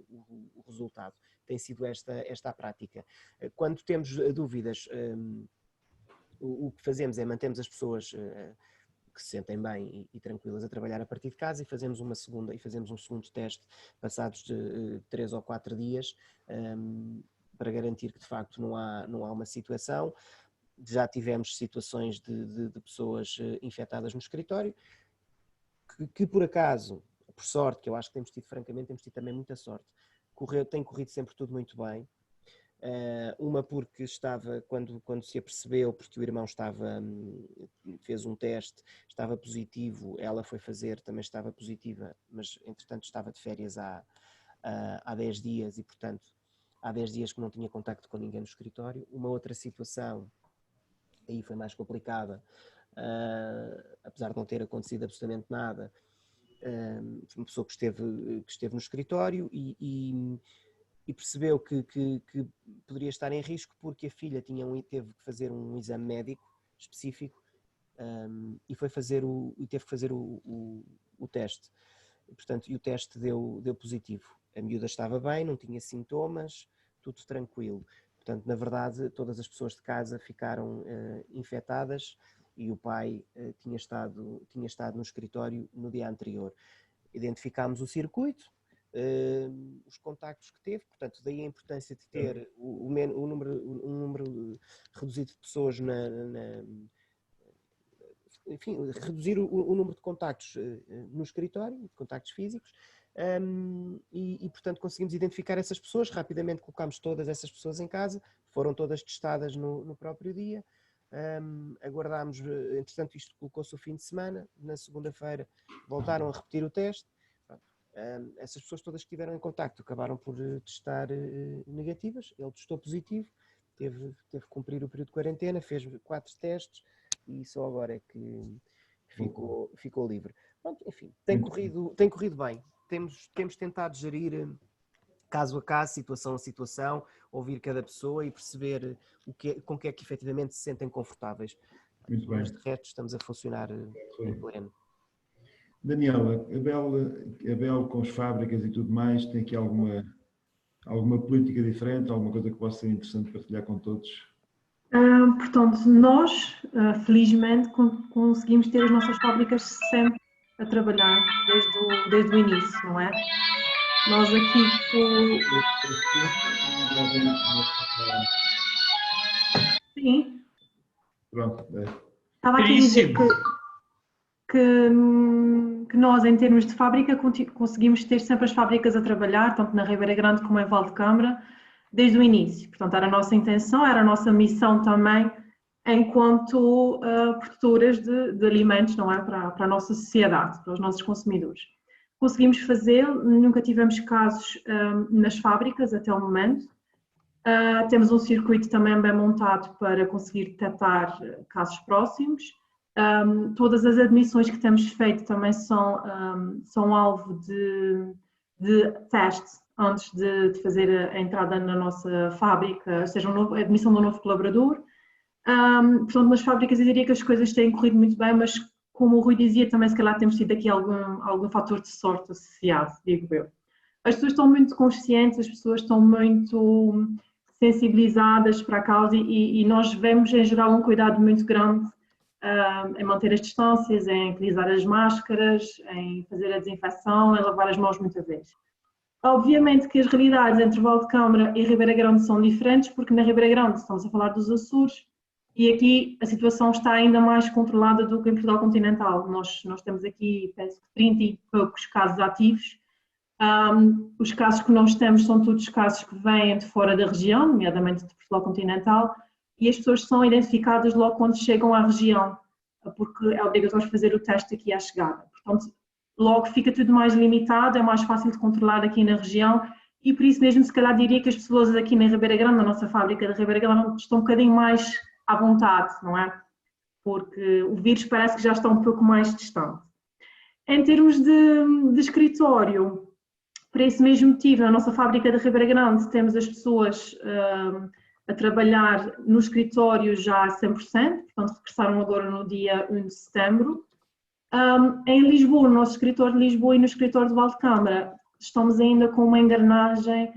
o resultado. Tem sido esta a prática. Quando temos dúvidas, o que fazemos é mantemos as pessoas que se sentem bem e tranquilas a trabalhar a partir de casa e fazemos um segundo teste passados de 3 ou 4 dias para garantir que de facto não há uma situação. Já tivemos situações de pessoas infectadas no escritório que por acaso, por sorte, que eu acho que temos tido também muita sorte, tem corrido sempre tudo muito bem. Uma porque estava, quando se apercebeu, porque o irmão fez um teste, estava positivo, ela foi fazer, também estava positiva, mas entretanto estava de férias há 10 dias e, portanto, há 10 dias que não tinha contacto com ninguém no escritório. Uma outra situação, aí foi mais complicada, apesar de não ter acontecido absolutamente nada, foi uma pessoa que esteve no escritório e percebeu que poderia estar em risco porque a filha teve que fazer um exame médico específico e teve que fazer o teste. Portanto, e o teste deu positivo. A miúda estava bem, não tinha sintomas, tudo tranquilo. Portanto, na verdade, todas as pessoas de casa ficaram infectadas e o pai tinha estado no escritório no dia anterior. Identificámos o circuito, os contactos que teve, portanto, daí a importância de ter um número reduzido de pessoas enfim, reduzir o número de contactos no escritório, de contactos físicos, e portanto conseguimos identificar essas pessoas, rapidamente colocámos todas essas pessoas em casa, foram todas testadas no próprio dia, aguardámos, entretanto isto colocou-se o fim de semana, na segunda-feira voltaram a repetir o teste. Essas pessoas todas que estiveram em contacto acabaram por testar negativas, ele testou positivo, teve que cumprir o período de quarentena, fez 4 testes e só agora é que ficou livre. Pronto, enfim, tem corrido bem, temos tentado gerir caso a caso, situação a situação, ouvir cada pessoa e perceber com que é que efetivamente se sentem confortáveis. Muito bem. Mas de resto estamos a funcionar em pleno. Daniela, a Bel com as fábricas e tudo mais, tem aqui alguma política diferente, alguma coisa que possa ser interessante partilhar com todos? Portanto, nós, felizmente, conseguimos ter as nossas fábricas sempre a trabalhar desde o início, não é? Nós aqui Sim. Pronto. Estava aqui a dizer que nós, em termos de fábrica, conseguimos ter sempre as fábricas a trabalhar, tanto na Ribeira Grande como em Valdecâmara, desde o início. Portanto, era a nossa intenção, era a nossa missão também, enquanto produtoras de alimentos, não é? Para a nossa sociedade, para os nossos consumidores. Conseguimos fazê-lo, nunca tivemos casos nas fábricas até o momento. Temos um circuito também bem montado para conseguir detectar casos próximos. Todas as admissões que temos feito também são alvo de teste antes de fazer a entrada na nossa fábrica, seja a admissão de um novo colaborador. Portanto, nas fábricas eu diria que as coisas têm corrido muito bem, mas como o Rui dizia, também se calhar temos tido aqui algum fator de sorte associado, digo eu. As pessoas estão muito conscientes, as pessoas estão muito sensibilizadas para a causa e nós vemos em geral um cuidado muito grande em manter as distâncias, em utilizar as máscaras, em fazer a desinfecção, em lavar as mãos muitas vezes. Obviamente que as realidades entre Valdecâmara e Ribeira Grande são diferentes, porque na Ribeira Grande estamos a falar dos Açores e aqui a situação está ainda mais controlada do que em Portugal continental. Nós temos aqui, penso que 30 e poucos casos ativos. Os casos que nós temos são todos casos que vêm de fora da região, nomeadamente de Portugal continental, e as pessoas são identificadas logo quando chegam à região, porque é obrigatório fazer o teste aqui à chegada. Portanto, logo fica tudo mais limitado, é mais fácil de controlar aqui na região e por isso mesmo se calhar diria que as pessoas aqui na Ribeira Grande, na nossa fábrica da Ribeira Grande, estão um bocadinho mais à vontade, não é? Porque o vírus parece que já está um pouco mais distante. Em termos de escritório, por esse mesmo motivo, na nossa fábrica da Ribeira Grande temos as pessoas a trabalhar no escritório já a 100%, portanto regressaram agora no dia 1 de setembro. Em Lisboa, no nosso escritório de Lisboa e no escritório de Valdecâmara, estamos ainda com uma engrenagem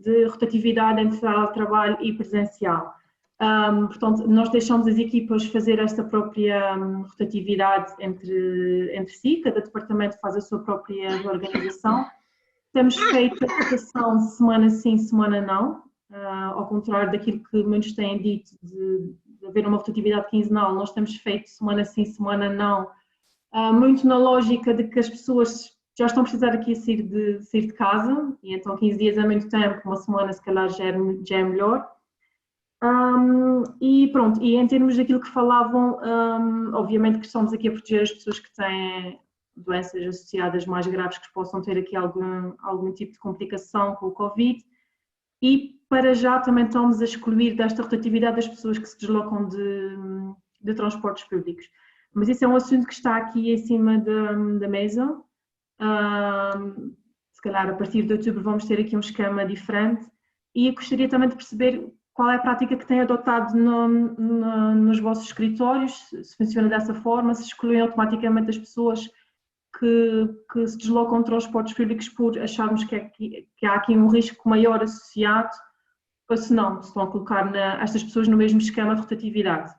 de rotatividade entre trabalho e presencial. Portanto, nós deixamos as equipas fazer esta própria rotatividade entre si, cada departamento faz a sua própria organização. Temos feito a rotação semana sim, semana não, ao contrário daquilo que muitos têm dito de haver uma rotatividade quinzenal, nós temos feito semana sim, semana não, muito na lógica de que as pessoas já estão a precisar aqui sair de casa, e então 15 dias é muito tempo, uma semana se calhar já é melhor. E pronto, e em termos daquilo que falavam, obviamente que estamos aqui a proteger as pessoas que têm doenças associadas mais graves, que possam ter aqui algum tipo de complicação com o Covid, e para já também estamos a excluir desta rotatividade as pessoas que se deslocam de transportes públicos. Mas isso é um assunto que está aqui em cima da mesa. Se calhar a partir de outubro vamos ter aqui um esquema diferente, e eu gostaria também de perceber qual é a prática que têm adotado nos vossos escritórios, se funciona dessa forma, se excluem automaticamente as pessoas que se deslocam de transportes públicos por acharmos que há aqui um risco maior associado, ou se não, se estão a colocar estas pessoas no mesmo esquema de rotatividade.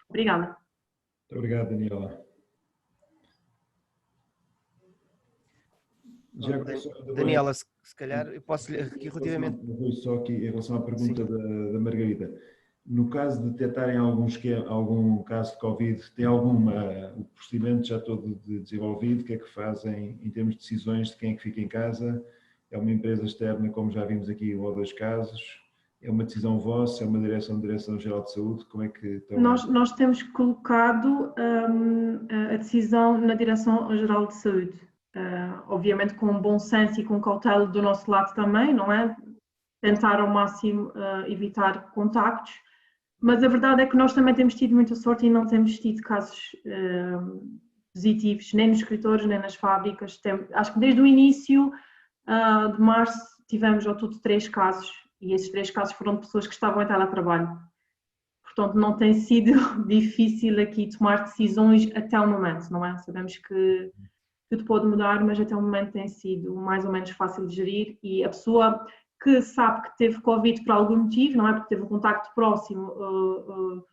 Obrigada. Muito obrigado, Daniela. Daniela, se calhar eu posso aqui relativamente... Só aqui em relação à pergunta da Margarida. No caso de detectarem algum caso de Covid, tem o procedimento já todo desenvolvido? O que é que fazem em termos de decisões de quem é que fica em casa? É uma empresa externa, como já vimos aqui, um ou dois casos? É uma decisão vossa? É uma Direção-Geral de Saúde? Como é que estão? Nós temos colocado a decisão na Direção-Geral de Saúde. Obviamente com um bom senso e com cautela do nosso lado também, não é? Tentar ao máximo evitar contactos, mas a verdade é que nós também temos tido muita sorte e não temos tido casos positivos, nem nos escritórios, nem nas fábricas. Acho que desde o início de março tivemos ao todo 3 casos, e esses 3 casos foram de pessoas que estavam em teletrabalho. Portanto, não tem sido difícil aqui tomar decisões até o momento, não é? Sabemos que tudo pode mudar, mas até o momento tem sido mais ou menos fácil de gerir, e a pessoa que sabe que teve Covid por algum motivo, não é? Porque teve um contacto próximo, ou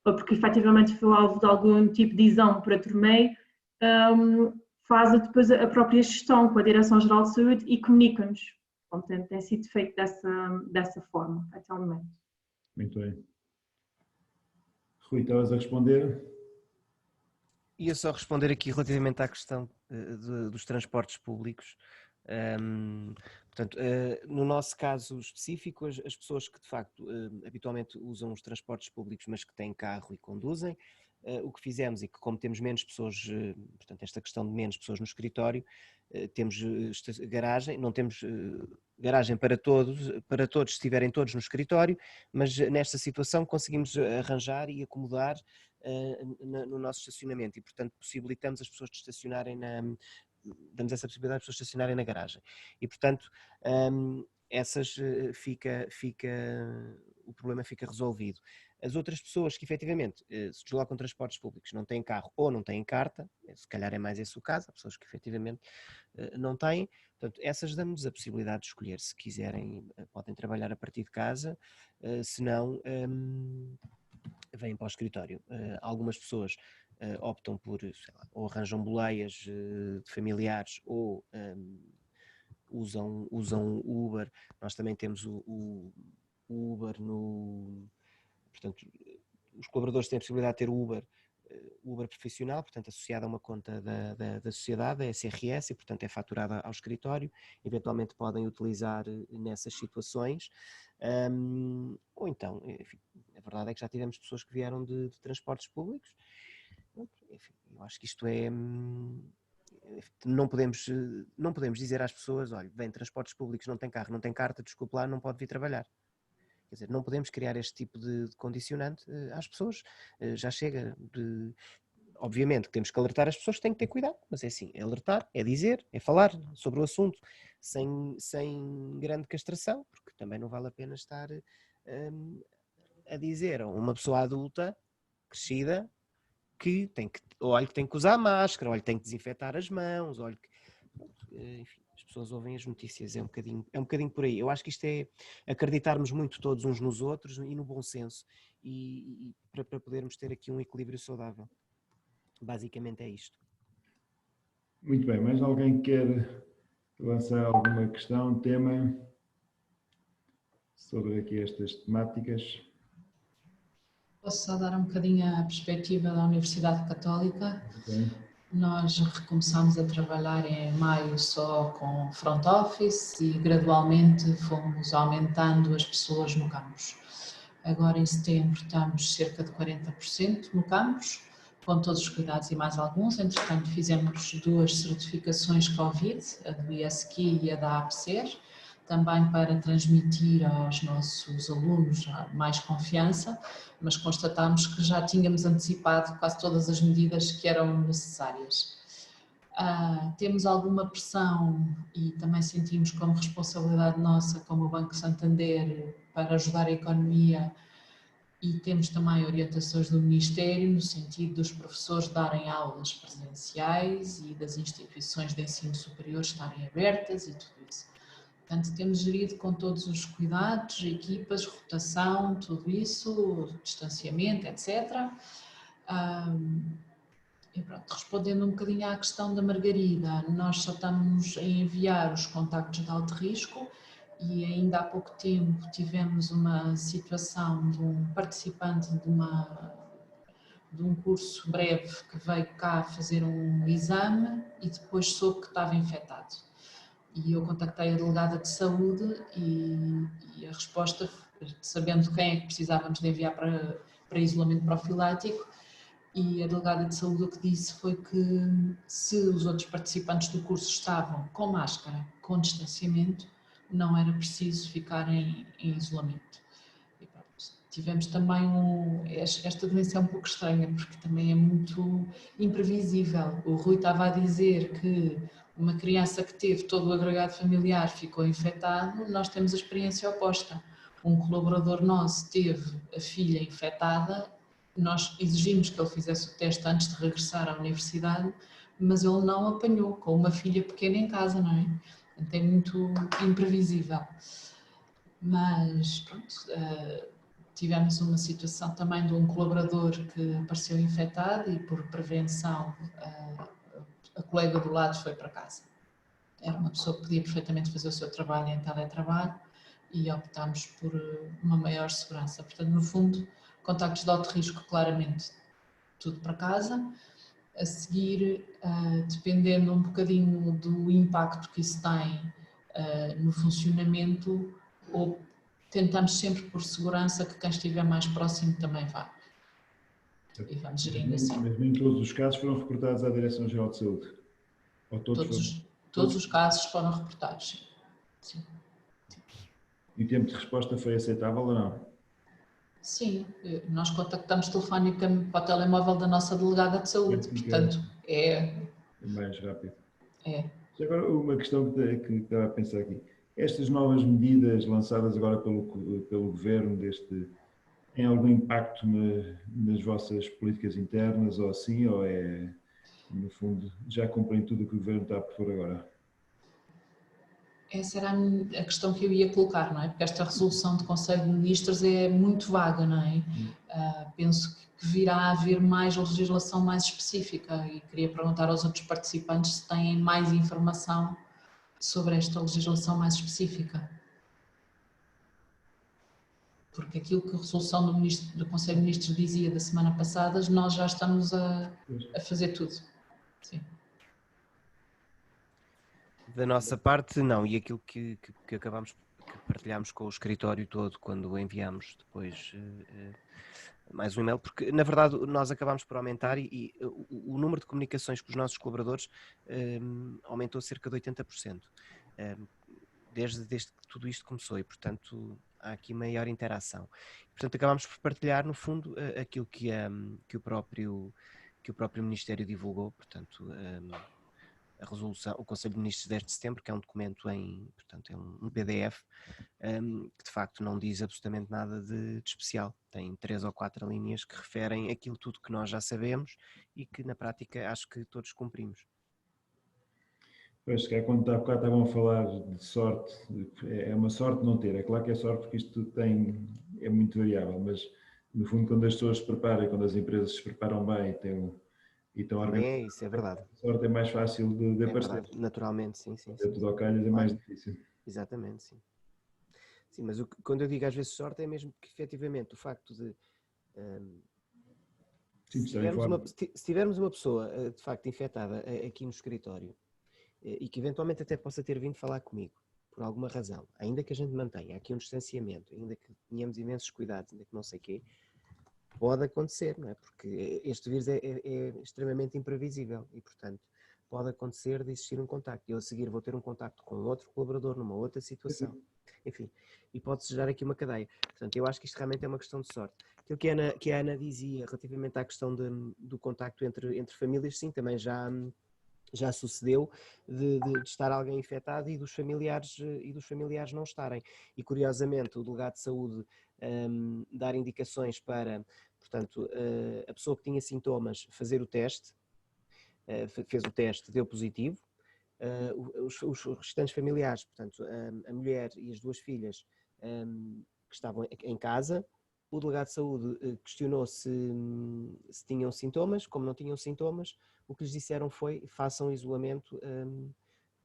porque efetivamente foi alvo de algum tipo de exame por outro meio, faz depois a própria gestão com a Direção-Geral de Saúde e comunica-nos. Tem sido feito dessa forma até o momento. Muito bem. Rui, estavas a responder? Ia só responder aqui relativamente à questão dos transportes públicos. Portanto, no nosso caso específico, as pessoas que de facto habitualmente usam os transportes públicos, mas que têm carro e conduzem, o que fizemos, e que como temos menos pessoas, portanto esta questão de menos pessoas no escritório, temos garagem, não temos garagem para todos se estiverem todos no escritório, mas nesta situação conseguimos arranjar e acomodar no nosso estacionamento, e portanto possibilitamos as pessoas de estacionarem damos essa possibilidade às pessoas de estacionarem na garagem, e portanto o problema fica resolvido. As outras pessoas que efetivamente se deslocam transportes públicos, não têm carro ou não têm carta, se calhar é mais esse o caso, há pessoas que efetivamente não têm, portanto essas damos a possibilidade de escolher, se quiserem podem trabalhar a partir de casa, se não vêm para o escritório. Algumas pessoas optam por, sei lá, ou arranjam boleias de familiares ou usam Uber. Nós também temos o Uber portanto, os colaboradores têm a possibilidade de ter Uber profissional, portanto associado a uma conta da sociedade, a SRS, e portanto é faturada ao escritório. Eventualmente podem utilizar nessas situações, ou então, enfim, a verdade é que já tivemos pessoas que vieram de transportes públicos. Enfim, eu acho que isto é... Não podemos dizer às pessoas, olha, vem transportes públicos, não tem carro, não tem carta, desculpe lá, não pode vir trabalhar. Quer dizer, não podemos criar este tipo de condicionante às pessoas. Já chega de... Obviamente que temos que alertar as pessoas que têm que ter cuidado, mas é assim, é alertar, é dizer, é falar sobre o assunto sem grande castração, porque também não vale a pena estar a dizer a uma pessoa adulta, crescida, que tem que usar máscara, olha, que tem que desinfetar as mãos, olha, enfim, as pessoas ouvem as notícias, é um bocadinho por aí. Eu acho que isto é acreditarmos muito todos uns nos outros e no bom senso, e para podermos ter aqui um equilíbrio saudável. Basicamente é isto. Muito bem, mais alguém quer lançar alguma questão, tema sobre aqui estas temáticas? Posso só dar um bocadinho a perspectiva da Universidade Católica. Okay. Nós recomeçámos a trabalhar em maio só com front office e gradualmente fomos aumentando as pessoas no campus. Agora em setembro estamos cerca de 40% no campus, com todos os cuidados e mais alguns. Entretanto fizemos 2 certificações Covid, a do ISQ e a da APSER, também para transmitir aos nossos alunos mais confiança, mas constatámos que já tínhamos antecipado quase todas as medidas que eram necessárias. Temos alguma pressão e também sentimos como responsabilidade nossa, como o Banco Santander, para ajudar a economia, e temos também orientações do Ministério no sentido dos professores darem aulas presenciais e das instituições de ensino superior estarem abertas e tudo isso. Portanto, temos gerido com todos os cuidados, equipas, rotação, tudo isso, distanciamento, etc. E pronto, respondendo um bocadinho à questão da Margarida, nós só estamos a enviar os contactos de alto risco e ainda há pouco tempo tivemos uma situação de um participante de um curso breve que veio cá fazer um exame e depois soube que estava infectado. E eu contactei a delegada de saúde e a resposta, sabendo quem é que precisávamos de enviar para isolamento profilático, e a delegada de saúde o que disse foi que se os outros participantes do curso estavam com máscara, com distanciamento, não era preciso ficarem em isolamento. E pronto, tivemos também esta doença é um pouco estranha porque também é muito imprevisível. O Rui estava a dizer que uma criança que teve todo o agregado familiar ficou infectado, nós temos a experiência oposta. Um colaborador nosso teve a filha infectada, nós exigimos que ele fizesse o teste antes de regressar à universidade, mas ele não apanhou, com uma filha pequena em casa, não é? Portanto, é muito imprevisível. Mas, pronto, tivemos uma situação também de um colaborador que apareceu infectado e por prevenção a colega do lado foi para casa. Era uma pessoa que podia perfeitamente fazer o seu trabalho em teletrabalho e optámos por uma maior segurança. Portanto, no fundo, contactos de alto risco, claramente, tudo para casa. A seguir, dependendo um bocadinho do impacto que isso tem no funcionamento, ou tentamos sempre por segurança que quem estiver mais próximo também vá. E vamos gerindo assim. Mas nem todos os casos foram reportados à Direção-Geral de Saúde? Ou Todos os casos foram reportados, sim. E o tempo de resposta foi aceitável ou não? Sim, nós contactamos telefonicamente para o telemóvel da nossa delegada de saúde, portanto é mais rápido. É. Agora, uma questão que estava a pensar aqui. Estas novas medidas lançadas agora pelo Governo, têm algum impacto nas vossas políticas internas ou assim, ou é, no fundo, já cumprem tudo o que o Governo está a propor agora? Essa era a questão que eu ia colocar, não é? Porque esta resolução do Conselho de Ministros é muito vaga, não é? Penso que virá a haver mais legislação mais específica e queria perguntar aos outros participantes se têm mais informação sobre esta legislação mais específica. Porque aquilo que a resolução do Conselho de Ministros dizia da semana passada, nós já estamos a fazer tudo. Sim. Da nossa parte, não. E aquilo que partilhámos com o escritório todo quando enviámos depois mais um e-mail, porque na verdade nós acabámos por aumentar e o número de comunicações com os nossos colaboradores aumentou cerca de 80%, desde que tudo isto começou e, portanto, há aqui maior interação. Portanto, acabámos por partilhar, no fundo, aquilo que o próprio Ministério divulgou, portanto, a resolução, o Conselho de Ministros de 10 de setembro, que é um documento portanto, é um PDF, que de facto não diz absolutamente nada de especial. Tem 3 ou 4 linhas que referem aquilo tudo que nós já sabemos e que na prática acho que todos cumprimos. Pois, que quando estavam a falar de sorte, é uma sorte não ter. É claro que é sorte porque isto é muito variável, mas no fundo quando as pessoas se preparam e quando as empresas se preparam bem e estão organizadas, isso é verdade. A sorte é mais fácil de aparecer. Verdade. Naturalmente, sim. Tudo ao calhas é mais difícil. Exatamente, sim. Sim, mas quando eu digo às vezes sorte é mesmo que efetivamente o facto de Sim, se tivermos uma pessoa de facto infectada aqui no escritório e que eventualmente até possa ter vindo falar comigo, por alguma razão, ainda que a gente mantenha aqui um distanciamento, ainda que tenhamos imensos cuidados, ainda que não sei o quê, pode acontecer, não é? Porque este vírus é extremamente imprevisível e, portanto, pode acontecer de existir um contacto. Eu a seguir vou ter um contacto com outro colaborador numa outra situação. Enfim, e pode-se gerar aqui uma cadeia. Portanto, eu acho que isto realmente é uma questão de sorte. Aquilo que a Ana dizia relativamente à questão do contacto entre famílias, sim, também já sucedeu de estar alguém infectado e dos familiares não estarem. E curiosamente o delegado de saúde dar indicações para, portanto, a pessoa que tinha sintomas fazer o teste, fez o teste, deu positivo, os restantes familiares, portanto, a mulher e as duas filhas que estavam em casa, o delegado de saúde questionou se tinham sintomas. Como não tinham sintomas, o que lhes disseram foi: façam isolamento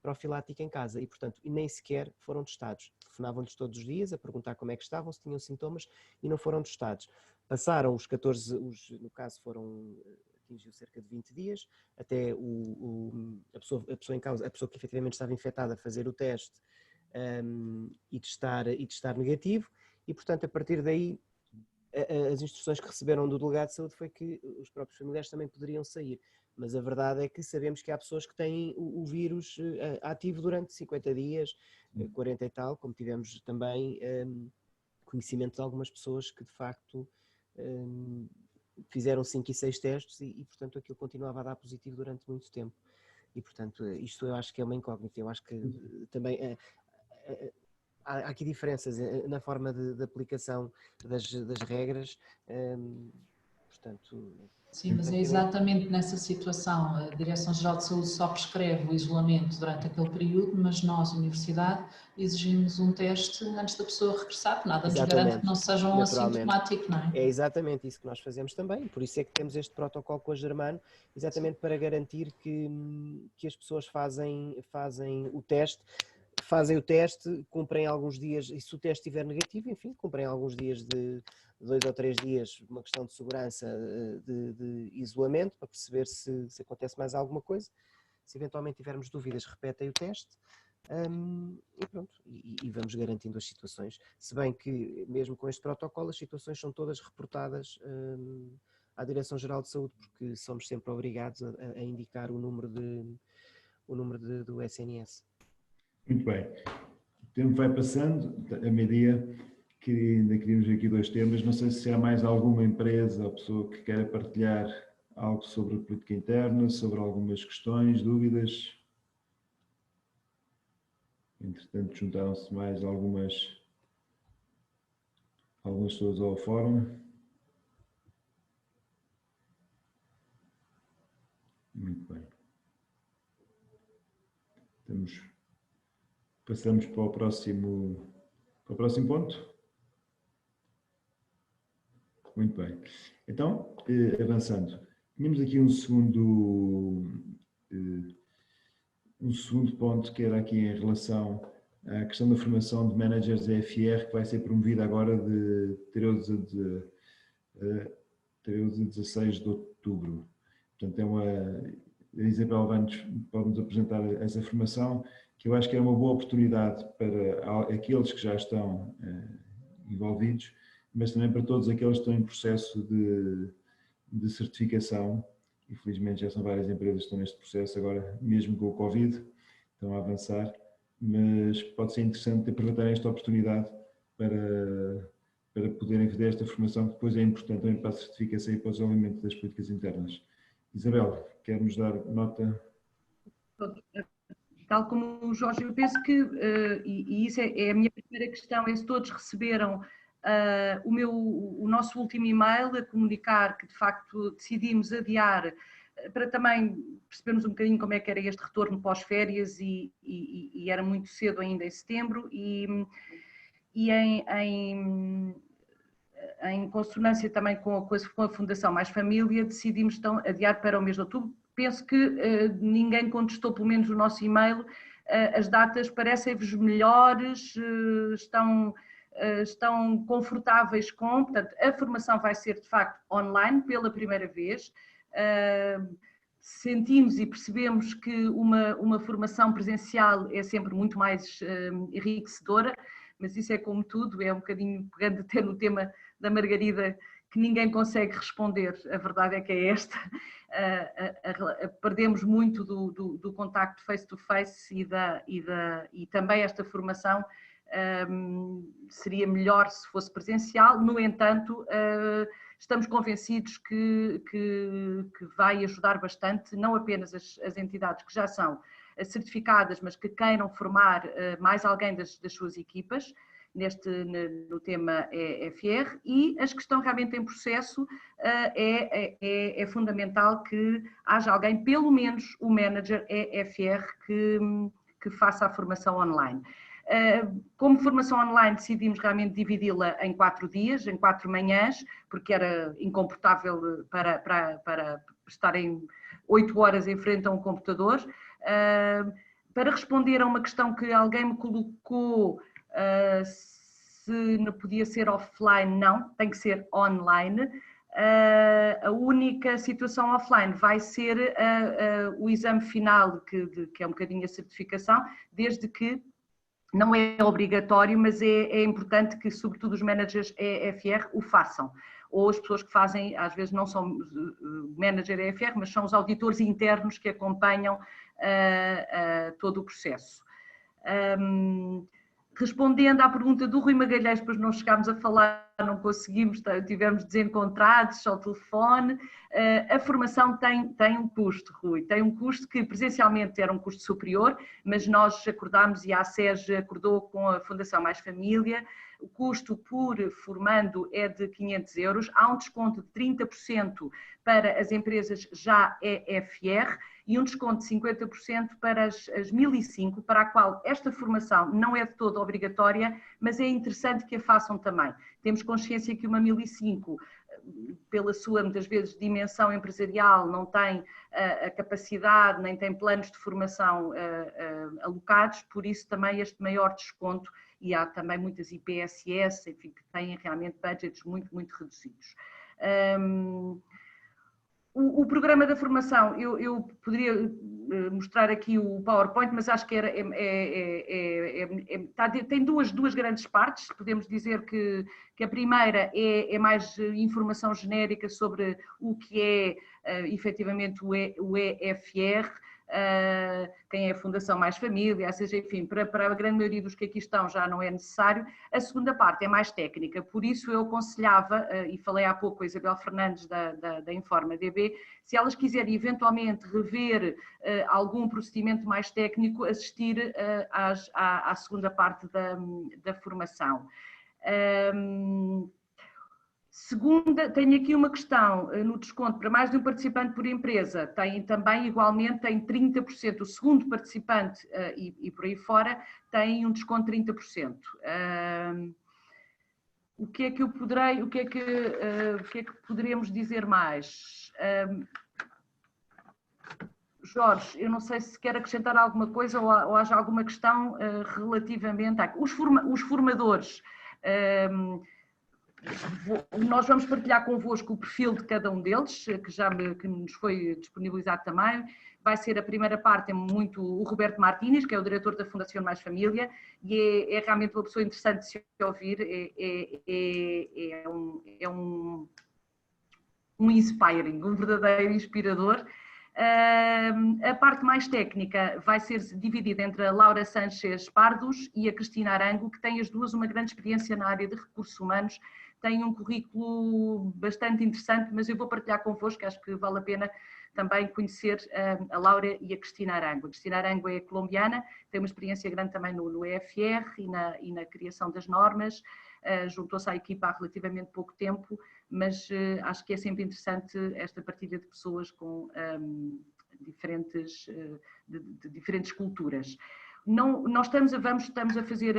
profilático em casa, e portanto nem sequer foram testados. Telefonavam-lhes todos os dias a perguntar como é que estavam, se tinham sintomas, e não foram testados. Passaram os 14, no caso atingiu cerca de 20 dias, até a pessoa em causa, a pessoa que efetivamente estava infectada, fazer o teste e testar negativo, e portanto a partir daí as instruções que receberam do delegado de saúde foi que os próprios familiares também poderiam sair. Mas a verdade é que sabemos que há pessoas que têm o vírus ativo durante 50 dias, 40 e tal, como tivemos também conhecimento de algumas pessoas que de facto fizeram 5 e 6 testes e portanto aquilo continuava a dar positivo durante muito tempo. E portanto isto eu acho que é uma incógnita. Eu acho que também há aqui diferenças na forma de aplicação das regras, portanto... Sim, mas é exatamente nessa situação. A Direção-Geral de Saúde só prescreve o isolamento durante aquele período, mas nós, Universidade, exigimos um teste antes da pessoa regressar, porque nada nos garante que não seja um assintomático, não é? É exatamente isso que nós fazemos também, por isso é que temos este protocolo com a Germano, exatamente para garantir que as pessoas fazem o teste, cumprem alguns dias, e se o teste estiver negativo, enfim, cumprem alguns dias de 2 ou 3 dias, uma questão de segurança, de isolamento, para perceber se acontece mais alguma coisa. Se eventualmente tivermos dúvidas, repetem o teste e pronto, e vamos garantindo as situações. Se bem que, mesmo com este protocolo, as situações são todas reportadas à Direção-Geral de Saúde, porque somos sempre obrigados a indicar o número do SNS. Muito bem. O tempo vai passando, a meio-dia, que ainda queríamos aqui 2 temas. Não sei se há mais alguma empresa ou pessoa que queira partilhar algo sobre a política interna, sobre algumas questões, dúvidas. Entretanto, juntaram-se mais algumas pessoas ao fórum. Muito bem. Passamos para o próximo ponto. Muito bem. Então, avançando. Tínhamos aqui um segundo ponto, que era aqui em relação à questão da formação de managers EFR, que vai ser promovida agora de 13 a 16 de outubro. Portanto, a Isabel pode-nos apresentar essa formação, que eu acho que é uma boa oportunidade para aqueles que já estão envolvidos, mas também para todos aqueles que estão em processo de certificação. Infelizmente já são várias empresas que estão neste processo agora, mesmo com o Covid, estão a avançar, mas pode ser interessante aproveitar esta oportunidade para poderem fazer esta formação, que depois é importante também para a certificação e para o desenvolvimento das políticas internas. Isabel, quer-nos dar nota? Tal como o Jorge, eu penso que, e isso é a minha primeira questão, é se todos receberam o nosso último e-mail a comunicar que de facto decidimos adiar, para também percebermos um bocadinho como é que era este retorno pós-férias e era muito cedo ainda em setembro e em consonância também com a Fundação Mais Família, decidimos então adiar para o mês de outubro. Penso que ninguém contestou, pelo menos o nosso e-mail. As datas parecem-vos melhores, estão estão confortáveis com, portanto, a formação vai ser de facto online pela primeira vez. Sentimos e percebemos que uma formação presencial é sempre muito mais enriquecedora, mas isso é como tudo, é um bocadinho pegando até no tema da Margarida, que ninguém consegue responder, a verdade é que é esta, perdemos muito do contacto face-to-face e também esta formação seria melhor se fosse presencial. No entanto, estamos convencidos que vai ajudar bastante, não apenas as entidades que já são certificadas, mas que queiram formar mais alguém das suas equipas, no tema EFR, e as que estão realmente em processo, é fundamental que haja alguém, pelo menos o manager EFR, que faça a formação online. Como formação online decidimos realmente dividi-la em 4 dias, em 4 manhãs, porque era incomportável para estarem 8 horas em frente a um computador. Para responder a uma questão que alguém me colocou, se não podia ser offline, não, tem que ser online. A única situação offline vai ser o exame final, que é um bocadinho a certificação, desde que não é obrigatório, mas é importante que, sobretudo, os managers EFR o façam. Ou as pessoas que fazem, às vezes não são manager EFR, mas são os auditores internos que acompanham todo o processo. Respondendo à pergunta do Rui Magalhães, depois não chegámos a falar, não conseguimos, tivemos desencontrados ao telefone. A formação tem um custo, Rui, tem um custo que presencialmente era um custo superior, mas nós acordámos e a ACES acordou com a Fundação Mais Família. O custo por formando é de 500 €, há um desconto de 30% para as empresas já EFR e um desconto de 50% para as 1005, para a qual esta formação não é de todo obrigatória, mas é interessante que a façam também. Temos consciência que uma 1005, pela sua, muitas vezes, dimensão empresarial, não tem a capacidade, nem tem planos de formação alocados, por isso também este maior desconto, e há também muitas IPSS, enfim, que têm realmente budgets muito, muito reduzidos. O programa da formação, eu poderia mostrar aqui o PowerPoint, mas acho que tem duas grandes partes. Podemos dizer que a primeira é mais informação genérica sobre o que é efetivamente o EFR, quem é a Fundação Mais Família, ou seja, enfim, para a grande maioria dos que aqui estão já não é necessário. A segunda parte é mais técnica, por isso eu aconselhava, e falei há pouco com a Isabel Fernandes da Informa DB, se elas quiserem eventualmente rever algum procedimento mais técnico, assistir à segunda parte da formação. Segunda, tenho aqui uma questão no desconto para mais de um participante por empresa, tem também igualmente, tem 30%, o segundo participante e por aí fora tem um desconto de 30%. O que é que eu poderei, o que é que poderíamos dizer mais? Jorge, eu não sei se quer acrescentar alguma coisa ou haja alguma questão relativamente os formadores. Nós vamos partilhar convosco o perfil de cada um deles, que nos foi disponibilizado também. Vai ser a primeira parte, é muito o Roberto Martínez, que é o diretor da Fundação Mais Família, e é realmente uma pessoa interessante de se ouvir, é um inspiring, um verdadeiro inspirador. A parte mais técnica vai ser dividida entre a Laura Sanchez Pardos e a Cristina Arango, que têm as duas uma grande experiência na área de recursos humanos, têm um currículo bastante interessante, mas eu vou partilhar convosco, acho que vale a pena também conhecer a Laura e a Cristina Arango. A Cristina Arango é colombiana, tem uma experiência grande também no EFR e na criação das normas, juntou-se à equipa há relativamente pouco tempo, mas acho que é sempre interessante esta partilha de pessoas com de diferentes culturas. Nós estamos a fazer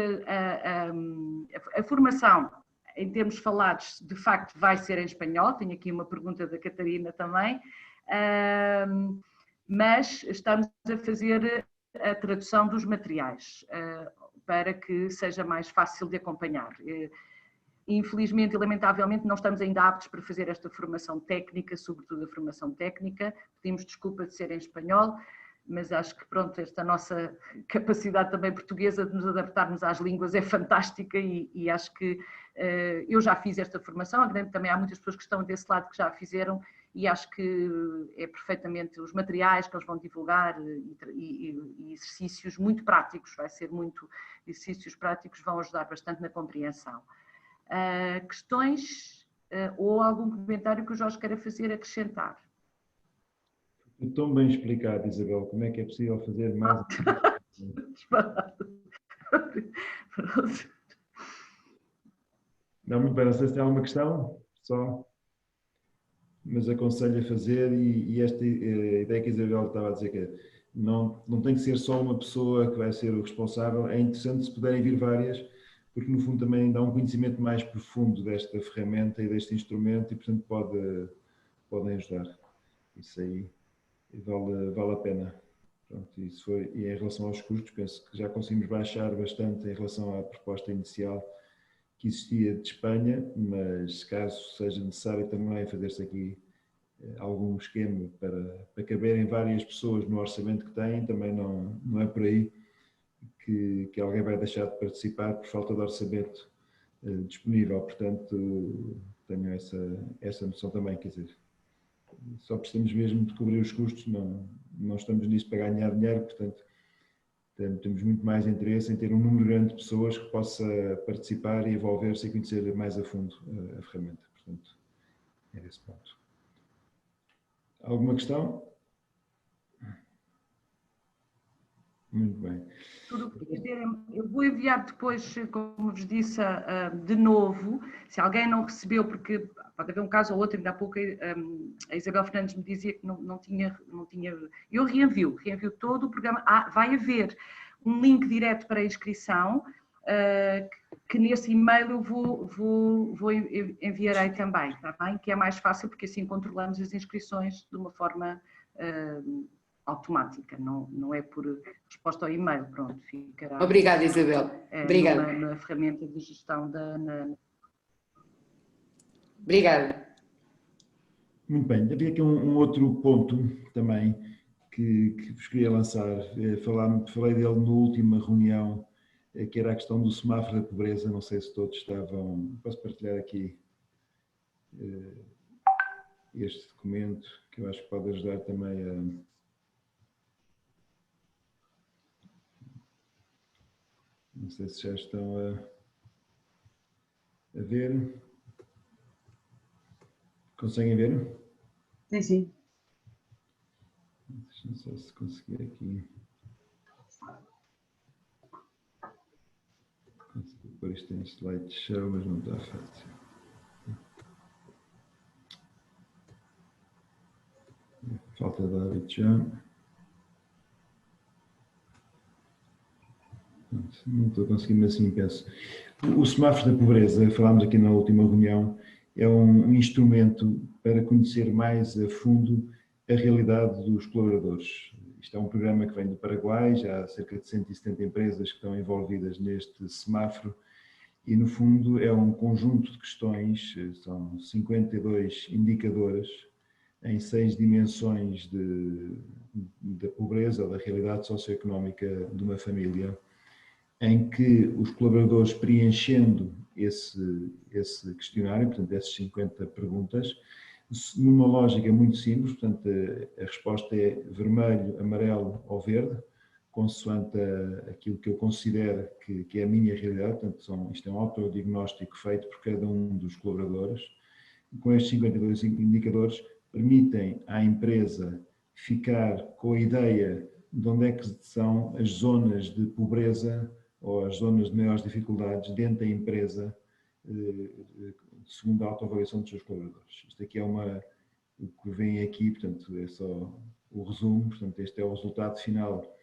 a formação, em termos falados, de facto vai ser em espanhol, tenho aqui uma pergunta da Catarina também, mas estamos a fazer a tradução dos materiais. para que seja mais fácil de acompanhar. Infelizmente e lamentavelmente não estamos ainda aptos para fazer esta formação técnica, sobretudo a formação técnica, pedimos desculpa de ser em espanhol, mas acho que pronto, esta nossa capacidade também portuguesa de nos adaptarmos às línguas é fantástica e acho que eu já fiz esta formação, também há muitas pessoas que estão desse lado que já a fizeram e acho que é perfeitamente os materiais que eles vão divulgar e exercícios muito práticos, vai ser muito exercícios práticos, vão ajudar bastante na compreensão. Questões ou algum comentário que o Jorge queira fazer, acrescentar? Tão bem explicado, Isabel, como é que é possível fazer mais? Não, muito bem, não sei se tem alguma questão, só, mas aconselho a fazer e esta ideia que a Isabel estava a dizer que não tem que ser só uma pessoa que vai ser o responsável, é interessante se puderem vir várias, porque no fundo também dá um conhecimento mais profundo desta ferramenta e deste instrumento e portanto podem ajudar. Isso aí vale a pena. Pronto, isso foi, e em relação aos custos, penso que já conseguimos baixar bastante em relação à proposta inicial que existia de Espanha, mas caso seja necessário também fazer-se aqui algum esquema para caberem várias pessoas no orçamento que têm, também não é por aí que alguém vai deixar de participar por falta de orçamento disponível, portanto tenho essa noção também, quer dizer, só precisamos mesmo de cobrir os custos, não estamos nisso para ganhar dinheiro, portanto temos muito mais interesse em ter um número grande de pessoas que possa participar e envolver-se e conhecer mais a fundo a ferramenta, portanto é esse ponto. Alguma questão? Muito bem. Tudo o que quiser, eu vou enviar depois, como vos disse, de novo, se alguém não recebeu, porque pode haver um caso ou outro, ainda há pouco a Isabel Fernandes me dizia que não tinha, eu reenvio todo o programa, vai haver um link direto para a inscrição, que nesse e-mail eu enviarei também, está bem? Que é mais fácil, porque assim controlamos as inscrições de uma forma automática, não é por resposta ao e-mail, pronto, ficará... Obrigada, Isabel. Obrigada. Na ferramenta de gestão da... Obrigada. Muito bem, havia aqui um outro ponto também que vos queria lançar, falei dele na última reunião, que era a questão do semáforo da pobreza, não sei se todos estavam... Posso partilhar aqui este documento, que eu acho que pode ajudar também a... Não sei se já estão a ver. Conseguem ver? Sim, sim. Deixa eu só se conseguir aqui. Consegui pôr isto em slideshow, mas não está fácil. Falta de hábito já. Não estou conseguindo, assim penso. O semáforo da pobreza, falámos aqui na última reunião, é um instrumento para conhecer mais a fundo a realidade dos colaboradores. Isto é um programa que vem do Paraguai, já há cerca de 170 empresas que estão envolvidas neste semáforo e, no fundo, é um conjunto de questões, são 52 indicadores em 6 dimensões da pobreza ou da realidade socioeconómica de uma família, em que os colaboradores, preenchendo esse questionário, portanto, essas 50 perguntas, numa lógica muito simples, portanto, a resposta é vermelho, amarelo ou verde, consoante aquilo que eu considero que é a minha realidade, portanto, isto é um autodiagnóstico feito por cada um dos colaboradores. Com estes 52 indicadores, permitem à empresa ficar com a ideia de onde é que são as zonas de pobreza ou as zonas de maiores dificuldades dentro da empresa, segundo a autoavaliação dos seus colaboradores. Isto aqui é o que vem aqui, portanto, é só o resumo, portanto, este é o resultado final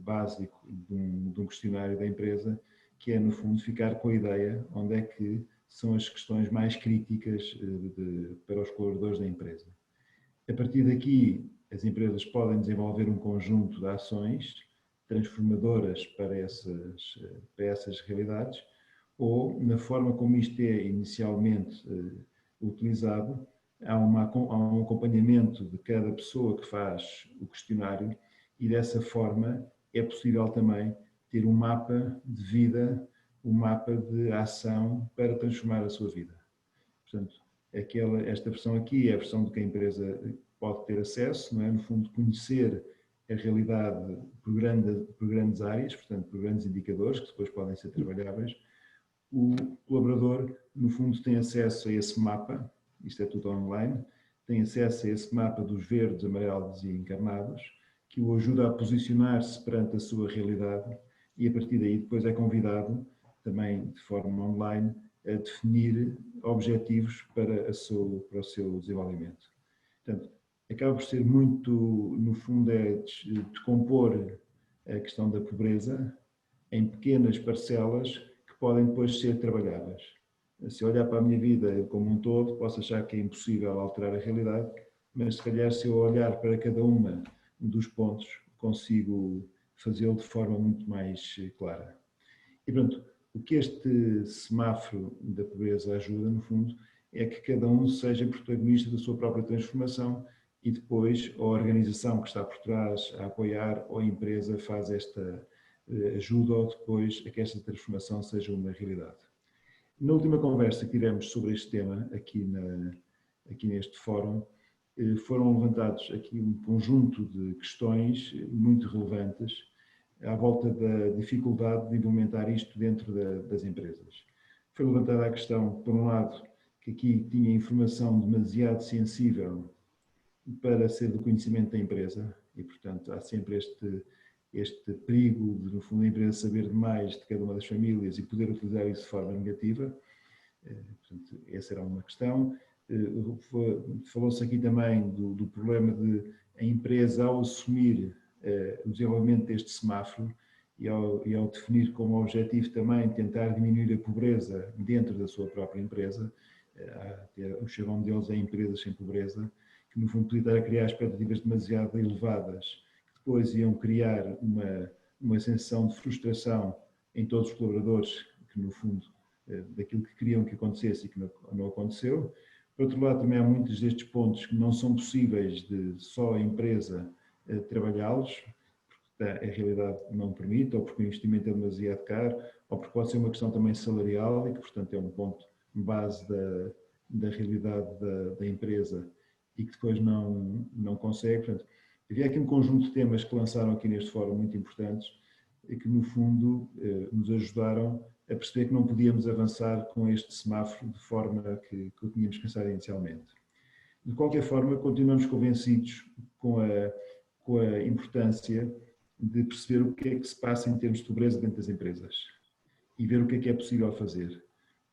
básico de um questionário da empresa, que é, no fundo, ficar com a ideia onde é que são as questões mais críticas para os colaboradores da empresa. A partir daqui, as empresas podem desenvolver um conjunto de ações transformadoras para essas realidades, ou na forma como isto é inicialmente utilizado, há um acompanhamento de cada pessoa que faz o questionário e dessa forma é possível também ter um mapa de vida, um mapa de ação para transformar a sua vida. Portanto, esta versão aqui é a versão de que a empresa pode ter acesso, não é? No fundo, conhecer a realidade por grandes áreas, portanto, por grandes indicadores que depois podem ser trabalháveis. O colaborador, no fundo, tem acesso a esse mapa, isto é tudo online, tem acesso a esse mapa dos verdes, amarelos e encarnados, que o ajuda a posicionar-se perante a sua realidade e a partir daí depois é convidado, também de forma online, a definir objetivos para o seu desenvolvimento. Portanto, acaba por ser muito, no fundo, decompor a questão da pobreza em pequenas parcelas que podem depois ser trabalhadas. Se olhar para a minha vida como um todo, posso achar que é impossível alterar a realidade, mas se calhar se eu olhar para cada uma dos pontos, consigo fazê-lo de forma muito mais clara. E pronto, o que este semáforo da pobreza ajuda, no fundo, é que cada um seja protagonista da sua própria transformação e depois a organização que está por trás a apoiar ou a empresa faz esta ajuda ou depois a que esta transformação seja uma realidade. Na última conversa que tivemos sobre este tema, aqui neste fórum, foram levantados aqui um conjunto de questões muito relevantes à volta da dificuldade de implementar isto dentro das empresas. Foi levantada a questão, por um lado, que aqui tinha informação demasiado sensível para ser do conhecimento da empresa e, portanto, há sempre este perigo de, no fundo, a empresa saber demais de cada uma das famílias e poder utilizar isso de forma negativa. Portanto, essa era uma questão. Falou-se aqui também do problema de a empresa, ao assumir o desenvolvimento deste semáforo e ao definir como objetivo também tentar diminuir a pobreza dentro da sua própria empresa, o chavão deles é empresas sem pobreza, que no fundo podia estar a criar expectativas demasiado elevadas, que depois iam criar uma sensação de frustração em todos os colaboradores, que no fundo daquilo que queriam que acontecesse e que não aconteceu. Por outro lado, também há muitos destes pontos que não são possíveis de só a empresa trabalhá-los, porque a realidade não permite, ou porque o investimento é demasiado caro, ou porque pode ser uma questão também salarial e que, portanto, é um ponto base da realidade da empresa e que depois não consegue. Portanto, havia aqui um conjunto de temas que lançaram aqui neste fórum muito importantes e que, no fundo, nos ajudaram a perceber que não podíamos avançar com este semáforo de forma que o tínhamos pensado inicialmente. De qualquer forma, continuamos convencidos com a importância de perceber o que é que se passa em termos de pobreza dentro das empresas e ver o que é possível fazer.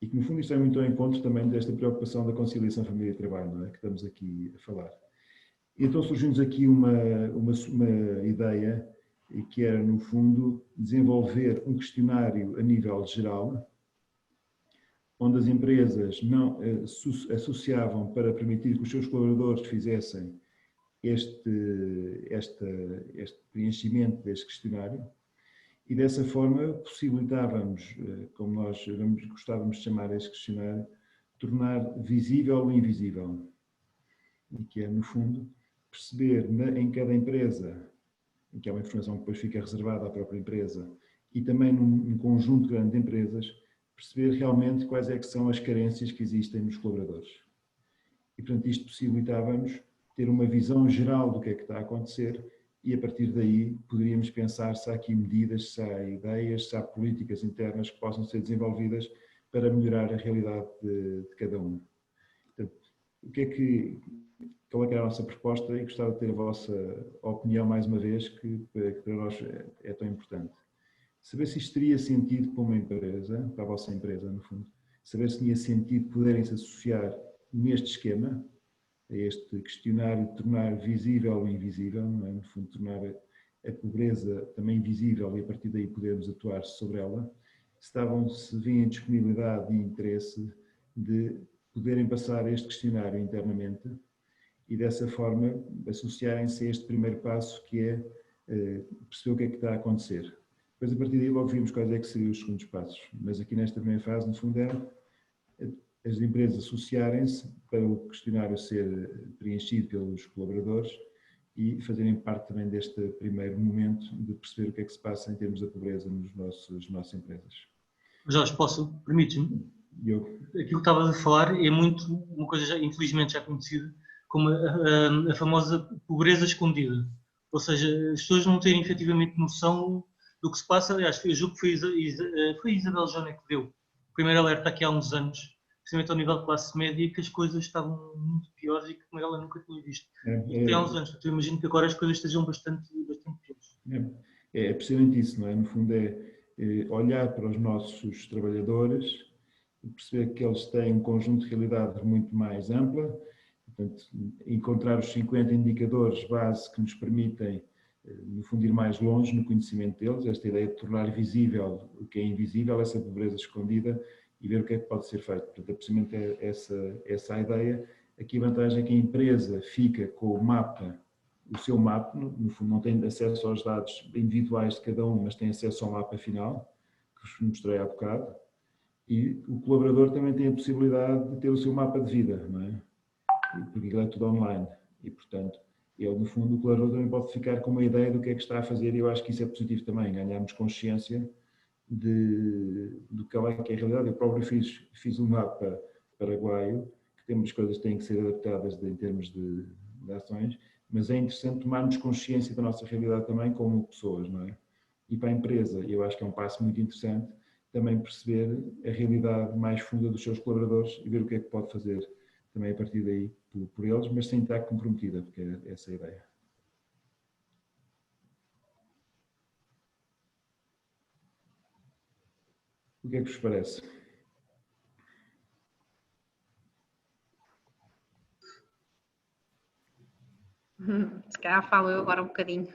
E que, no fundo, isto é muito ao encontro também desta preocupação da conciliação família e trabalho, não é? Que estamos aqui a falar. E então surgiu-nos aqui uma ideia que era, no fundo, desenvolver um questionário a nível geral, onde as empresas não associavam para permitir que os seus colaboradores fizessem este preenchimento deste questionário e dessa forma possibilitávamos, como nós gostávamos de chamar este questionário, tornar visível o invisível. E que é, no fundo, perceber em cada empresa, que é uma informação que depois fica reservada à própria empresa, e também num conjunto grande de empresas, perceber realmente quais é que são as carências que existem nos colaboradores. E, portanto, isto possibilitava-nos ter uma visão geral do que é que está a acontecer e, a partir daí, poderíamos pensar se há aqui medidas, se há ideias, se há políticas internas que possam ser desenvolvidas para melhorar a realidade de cada um. Portanto, qual é que era a nossa proposta e gostava de ter a vossa opinião mais uma vez, que para nós é tão importante. Saber se isto teria sentido para uma empresa, para a vossa empresa, no fundo, saber se tinha sentido poderem se associar neste esquema, a este questionário, tornar visível o invisível, não é? No fundo, tornar a pobreza também visível e a partir daí podermos atuar sobre ela, se vinha disponibilidade e interesse de poderem passar este questionário internamente e dessa forma associarem-se a este primeiro passo que é perceber o que é que está a acontecer. Depois, a partir daí, logo vimos quais é que seriam os segundos passos. Mas aqui nesta primeira fase, no fundo, é as empresas associarem-se para o questionário ser preenchido pelos colaboradores e fazerem parte também deste primeiro momento de perceber o que é que se passa em termos da pobreza nas nossas empresas. Jorge, permites-me? Aquilo que estavas a falar é muito uma coisa já, infelizmente já conhecida como a famosa pobreza escondida. Ou seja, as pessoas não terem efetivamente noção do que se passa. Aliás, eu julgo que foi a Isabel Jona que deu o primeiro alerta aqui há uns anos, principalmente ao nível de classe média, que as coisas estavam muito piores e que como ela nunca tinha visto. Foi há uns anos, portanto eu imagino que agora as coisas estejam bastante piores. É precisamente isso, não é? No fundo é olhar para os nossos trabalhadores e perceber que eles têm um conjunto de realidades muito mais ampla, portanto, encontrar os 50 indicadores base que nos permitem, no fundo, ir mais longe no conhecimento deles, esta ideia de tornar visível o que é invisível, essa pobreza escondida, e ver o que é que pode ser feito. Portanto, é precisamente essa a ideia. Aqui a vantagem é que a empresa fica com o mapa, o seu mapa, no fundo não tem acesso aos dados individuais de cada um, mas tem acesso ao mapa final, que vos mostrei há bocado, e o colaborador também tem a possibilidade de ter o seu mapa de vida, não é? Porque aquilo é tudo online e, portanto, ele, no fundo, o colaborador também pode ficar com uma ideia do que é que está a fazer e eu acho que isso é positivo também, ganharmos consciência do que é a realidade. Eu próprio fiz um mapa paraguaio, que tem muitas coisas que têm que ser adaptadas em termos de ações, mas é interessante tomarmos consciência da nossa realidade também como pessoas, não é? E para a empresa, eu acho que é um passo muito interessante também perceber a realidade mais funda dos seus colaboradores e ver o que é que pode fazer também a partir daí por eles, mas sem estar comprometida, porque é essa a ideia. O que é que vos parece? Se calhar falo eu agora um bocadinho.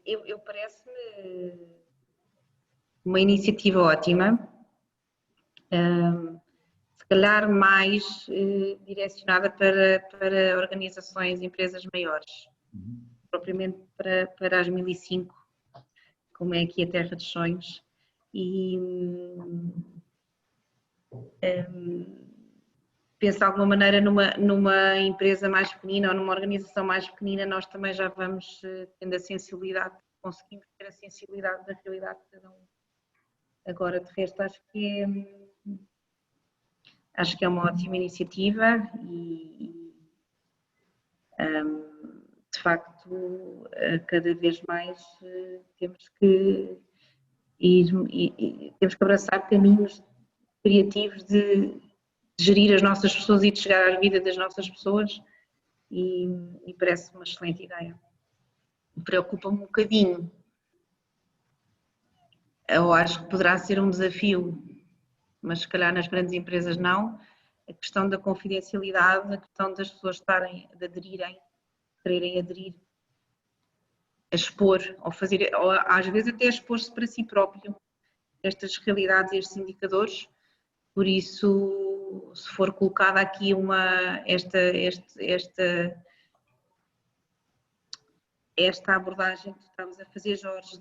Eu parece-me uma iniciativa ótima, se calhar mais direcionada para organizações, empresas maiores, propriamente para as 1005, como é aqui a Terra dos Sonhos. E penso de alguma maneira numa empresa mais pequenina ou numa organização mais pequenina, nós também já vamos tendo a sensibilidade, conseguimos ter a sensibilidade da realidade de cada um. Agora, de resto, acho que é uma ótima iniciativa e de facto, cada vez mais temos que temos que abraçar caminhos criativos de gerir as nossas pessoas e de chegar à vida das nossas pessoas e parece uma excelente ideia. Preocupa-me um bocadinho. Eu acho que poderá ser um desafio, mas se calhar nas grandes empresas não, a questão da confidencialidade, a questão das pessoas quererem aderir, a expor, ou às vezes até expor-se para si próprio estas realidades e estes indicadores. Por isso, se for colocada aqui esta abordagem que estamos a fazer, Jorge,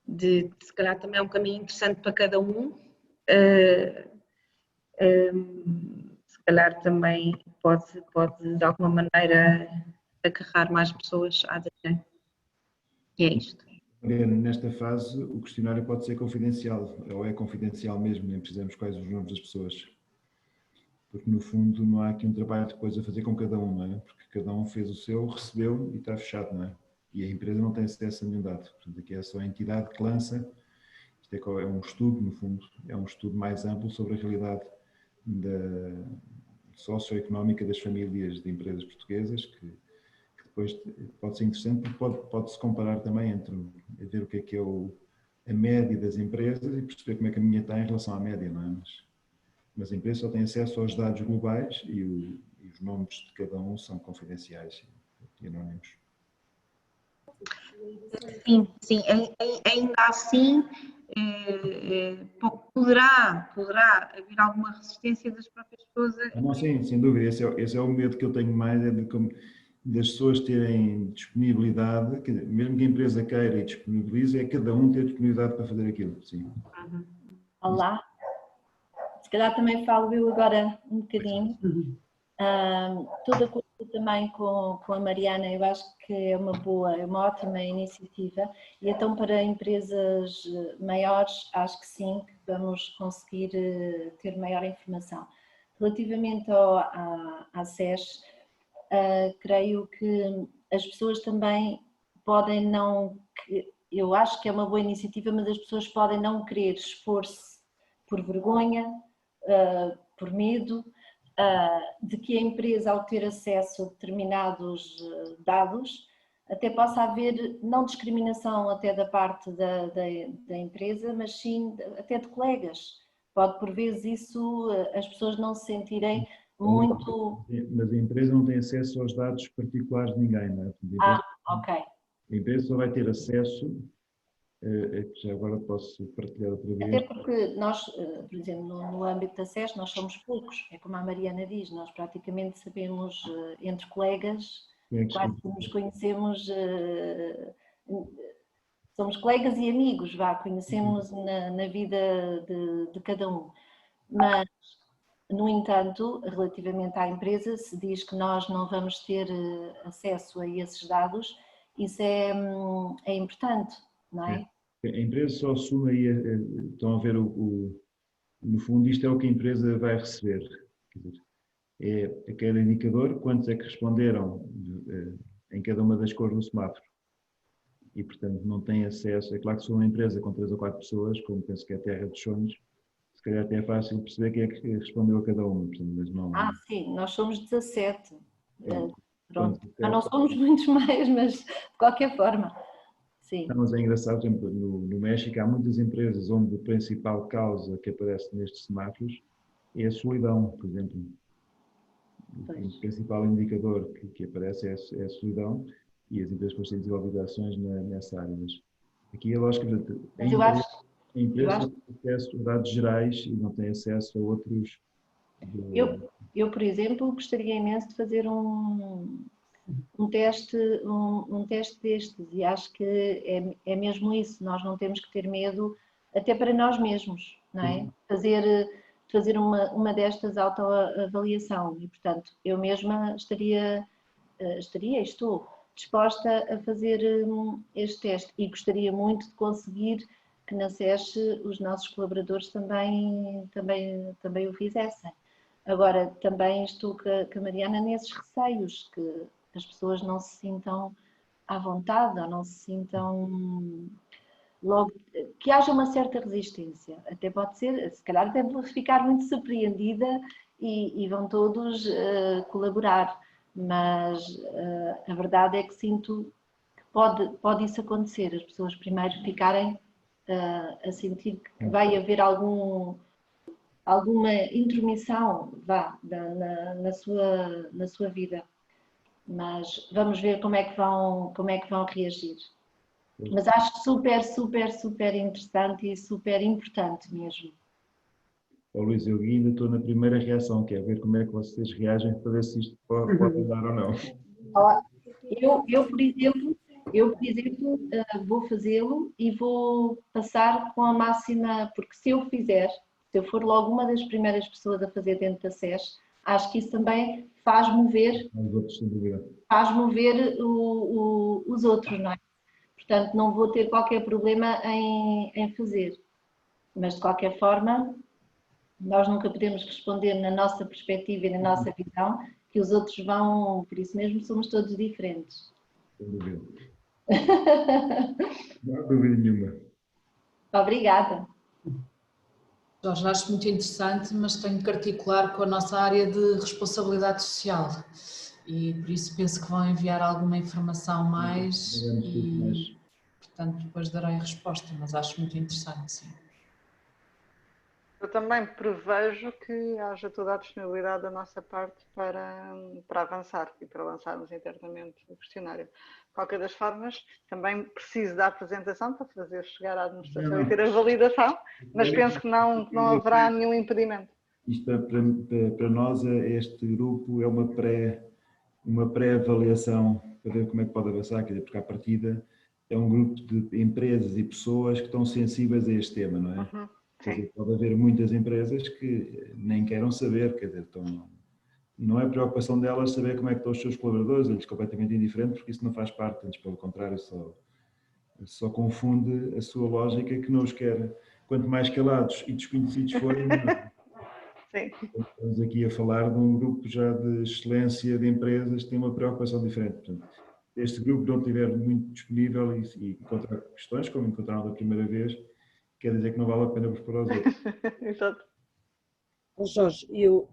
de se calhar também é um caminho interessante para cada um, se calhar também pode de alguma maneira acarrar mais pessoas a aderirem. E é isto. Nesta fase, o questionário pode ser confidencial, ou é confidencial mesmo, nem precisamos quais os nomes das pessoas. Porque, no fundo, não há aqui um trabalho depois a fazer com cada um, não é? Porque cada um fez o seu, recebeu e está fechado, não é? E a empresa não tem acesso a nenhum dado. Portanto, aqui é só a entidade que lança. Isto é um estudo, no fundo, é um estudo mais amplo sobre a realidade socioeconómica das famílias de empresas portuguesas, que depois pode ser interessante, porque pode-se comparar também entre ver o que é a média das empresas e perceber como é que a minha está em relação à média, não é? Mas a empresa só tem acesso aos dados globais e os nomes de cada um são confidenciais e anónimos. Sim, ainda assim poderá haver alguma resistência das próprias pessoas. Não, sim, sem dúvida, esse é o medo que eu tenho mais, é de como das pessoas terem disponibilidade, mesmo que a empresa queira e disponibilize, é cada um ter disponibilidade para fazer aquilo. Sim. Olá, se calhar também falo eu agora um bocadinho. Estou de acordo também com a Mariana, eu acho que é uma ótima iniciativa, e então para empresas maiores acho que sim, que vamos conseguir ter maior informação. Relativamente à SES, creio que as pessoas também podem não, eu acho que é uma boa iniciativa, mas as pessoas podem não querer expor-se por vergonha, por medo, de que a empresa, ao ter acesso a determinados dados, até possa haver não discriminação até da parte da empresa, mas sim até de colegas. Pode por vezes isso as pessoas não se sentirem muito... Mas a empresa não tem acesso aos dados particulares de ninguém, não é? Ok. A empresa só vai ter acesso, já agora posso partilhar outra vez. Até porque nós, por exemplo, no âmbito da SES, nós somos poucos, é como a Mariana diz, nós praticamente sabemos entre colegas, quase que nos conhecemos, somos colegas e amigos, conhecemos na vida de cada um. Mas, no entanto, relativamente à empresa, se diz que nós não vamos ter acesso a esses dados, isso é importante, não é? A empresa só assume aí, estão a ver, no fundo isto é o que a empresa vai receber. Quer dizer, é a cada indicador, quantos é que responderam em cada uma das cores do semáforo. E, portanto, não tem acesso. É claro que se for uma empresa com 3 ou 4 pessoas, como penso que é a Terra dos Sonhos, se calhar até é fácil perceber quem é que respondeu a cada uma. Portanto, mas não... sim, nós somos 17. Pronto. Mas não somos muitos mais, mas de qualquer forma. Sim. Mas é engraçado, por exemplo, no México há muitas empresas onde a principal causa que aparece nestes semáforos é a solidão, por exemplo. O principal indicador que aparece é a solidão, e as empresas depois têm desenvolvido ações nessa área. Mas aqui a lógica, a empresa tem acesso a dados gerais e não tem acesso a outros... Eu, por exemplo, gostaria imenso de fazer um teste destes, e acho que é mesmo isso, nós não temos que ter medo, até para nós mesmos, não é? Fazer uma destas autoavaliação, e portanto eu mesma estou disposta a fazer este teste, e gostaria muito de conseguir que na SES os nossos colaboradores também o fizessem. Agora, também estou com a Mariana nesses receios, que as pessoas não se sintam à vontade, ou não se sintam logo, que haja uma certa resistência. Até pode ser, se calhar até vou ficar muito surpreendida e vão todos colaborar, mas a verdade é que sinto que pode isso acontecer, as pessoas primeiro ficarem a sentir que vai haver alguma intromissão na sua vida. Mas vamos ver como é que vão reagir. Mas acho super interessante e super importante mesmo. Luís, eu ainda estou na primeira reação, que é ver como é que vocês reagem para ver se isto pode dar ou não. Eu, por exemplo, vou fazê-lo e vou passar com a máxima, porque se eu for logo uma das primeiras pessoas a fazer dentro da SES, acho que isso também faz mover os outros, não é? Portanto, não vou ter qualquer problema em fazer. Mas, de qualquer forma, nós nunca podemos responder na nossa perspectiva e na nossa visão que os outros vão, por isso mesmo somos todos diferentes. Sem dúvida. Não há dúvida nenhuma. Obrigada. Jorge, acho muito interessante, mas tenho que articular com a nossa área de responsabilidade social e por isso penso que vão enviar alguma informação mais e, portanto, depois darei resposta, mas acho muito interessante, sim. Eu também prevejo que haja toda a disponibilidade da nossa parte para avançar e para lançarmos internamente o questionário. De qualquer das formas, também preciso da apresentação para fazer chegar à administração e ter a validação, mas penso que não haverá nenhum impedimento. Isto para nós, este grupo é uma uma pré-avaliação para ver como é que pode avançar, quer dizer, porque à partida é um grupo de empresas e pessoas que estão sensíveis a este tema, não é? Quer dizer, pode haver muitas empresas que nem queiram saber, quer dizer, não é preocupação delas saber como é que estão os seus colaboradores, eles completamente indiferentes, porque isso não faz parte, antes pelo contrário, só confunde a sua lógica que não os quer, quanto mais calados e desconhecidos forem. Estamos aqui a falar de um grupo já de excelência de empresas que tem uma preocupação diferente. Portanto, este grupo não estiver muito disponível e encontrar questões, como encontraram da primeira vez, quer dizer que não vale a pena vos pôr aos outros. Exato. Jorge, eu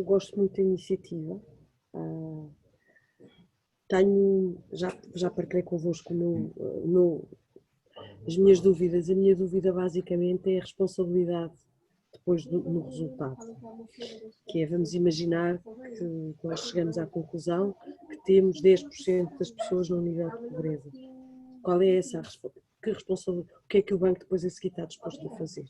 gosto muito da iniciativa. Já partilhei convosco as minhas dúvidas. A minha dúvida basicamente é a responsabilidade depois no resultado, que é, vamos imaginar que nós chegamos à conclusão que temos 10% das pessoas no nível de pobreza. Qual é essa que responsabilidade? O que é que o banco depois a seguir está disposto a fazer?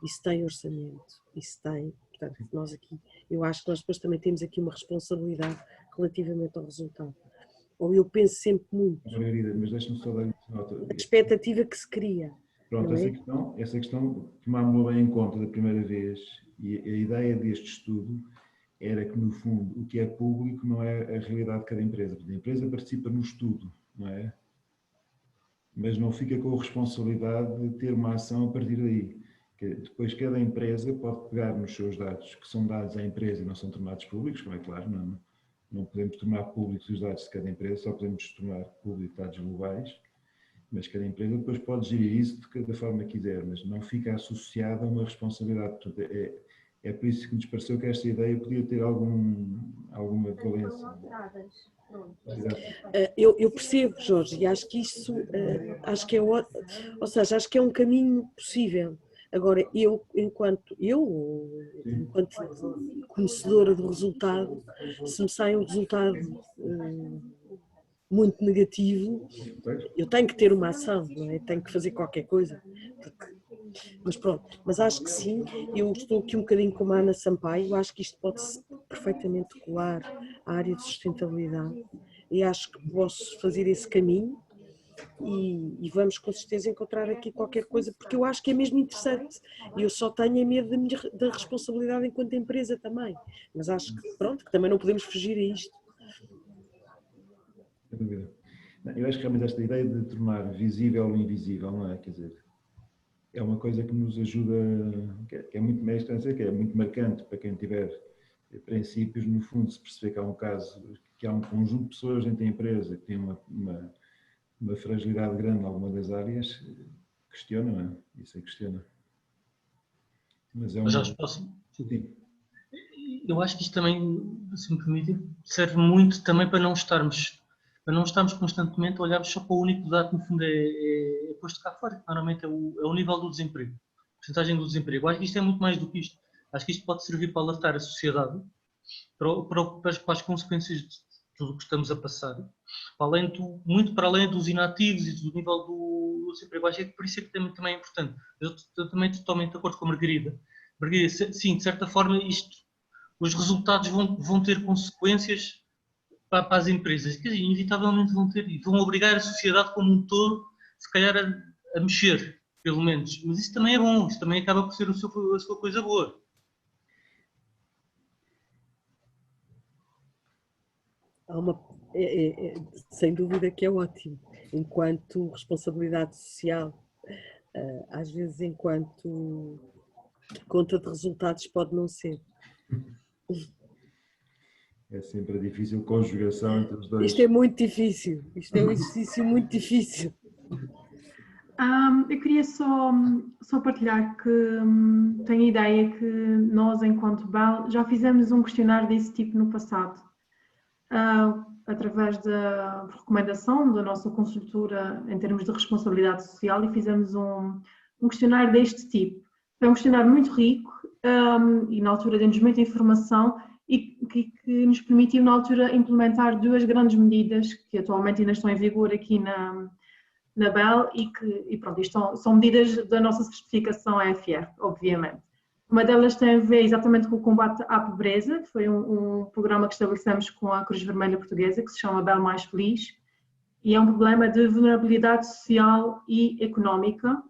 Isso tem orçamento, isso tem, portanto, nós aqui, eu acho que nós depois também temos aqui uma responsabilidade relativamente ao resultado. Ou eu penso sempre muito. Margarida, mas deixa-me só dar nota. A expectativa que se cria. Pronto, essa questão tomámos bem em conta da primeira vez, e a ideia deste estudo era que, no fundo, o que é público não é a realidade de cada empresa. A empresa participa no estudo, não é? Mas não fica com a responsabilidade de ter uma ação a partir daí. Depois cada empresa pode pegar nos seus dados, que são dados à empresa e não são tornados públicos, como é claro, não podemos tornar públicos os dados de cada empresa, só podemos tornar públicos dados globais, mas cada empresa depois pode gerir isso da forma que quiser, mas não fica associada a uma responsabilidade. Portanto, é por isso que nos pareceu que esta ideia podia ter alguma valência. Eu percebo, Jorge, e acho que isso acho que é um caminho possível. Agora, enquanto conhecedora do resultado, se me sai um resultado muito negativo, eu tenho que ter uma ação, não é? Tenho que fazer qualquer coisa. Mas pronto, mas acho que sim, eu estou aqui um bocadinho como a Ana Sampaio, acho que isto pode perfeitamente colar à área de sustentabilidade e acho que posso fazer esse caminho. E vamos com certeza encontrar aqui qualquer coisa, porque eu acho que é mesmo interessante e eu só tenho medo da responsabilidade enquanto empresa também, mas acho que pronto, que também não podemos fugir a isto. Sem dúvida. Eu acho que realmente esta ideia de tornar visível o invisível, não é? Quer dizer, é uma coisa que nos ajuda, que é muito que é muito marcante para quem tiver princípios, no fundo, se perceber que há um caso, que há um conjunto de pessoas dentro da empresa que tem uma fragilidade grande em alguma das áreas, questiona, não é? Isso é questiona. Mas já posso? Sim. Eu acho que isto também, se me permitem, serve muito também para não estarmos constantemente a olharmos só para o único dado que no fundo é posto cá fora, que normalmente é o nível do desemprego, a porcentagem do desemprego. Eu acho que isto é muito mais do que isto. Acho que isto pode servir para alertar a sociedade para as consequências de tudo o que estamos a passar, muito para além dos inativos e do nível do desemprego. Acho que por isso é que também é importante. Eu também estou totalmente de acordo com a Margarida. Margarida, sim, de certa forma, os resultados vão ter consequências para as empresas, que inevitavelmente vão ter, e vão obrigar a sociedade como um todo, se calhar, a mexer, pelo menos. Mas isso também é bom, isso também acaba por ser a sua coisa boa. Sem dúvida que é ótimo, enquanto responsabilidade social, às vezes enquanto conta de resultados pode não ser. É sempre a difícil conjugação entre os dois. Isto é muito difícil, isto é um exercício muito difícil. Eu queria só partilhar que tenho a ideia que nós, enquanto BEL, já fizemos um questionário desse tipo no passado. Através da recomendação da nossa consultora em termos de responsabilidade social, e fizemos um questionário deste tipo. É um questionário muito rico e na altura deu-nos muita informação e que nos permitiu na altura implementar duas grandes medidas que atualmente ainda estão em vigor aqui na BEL e pronto, isto são medidas da nossa certificação AFR, obviamente. Uma delas tem a ver exatamente com o combate à pobreza, que foi um programa que estabelecemos com a Cruz Vermelha Portuguesa, que se chama Belo Mais Feliz, e é um problema de vulnerabilidade social e económica,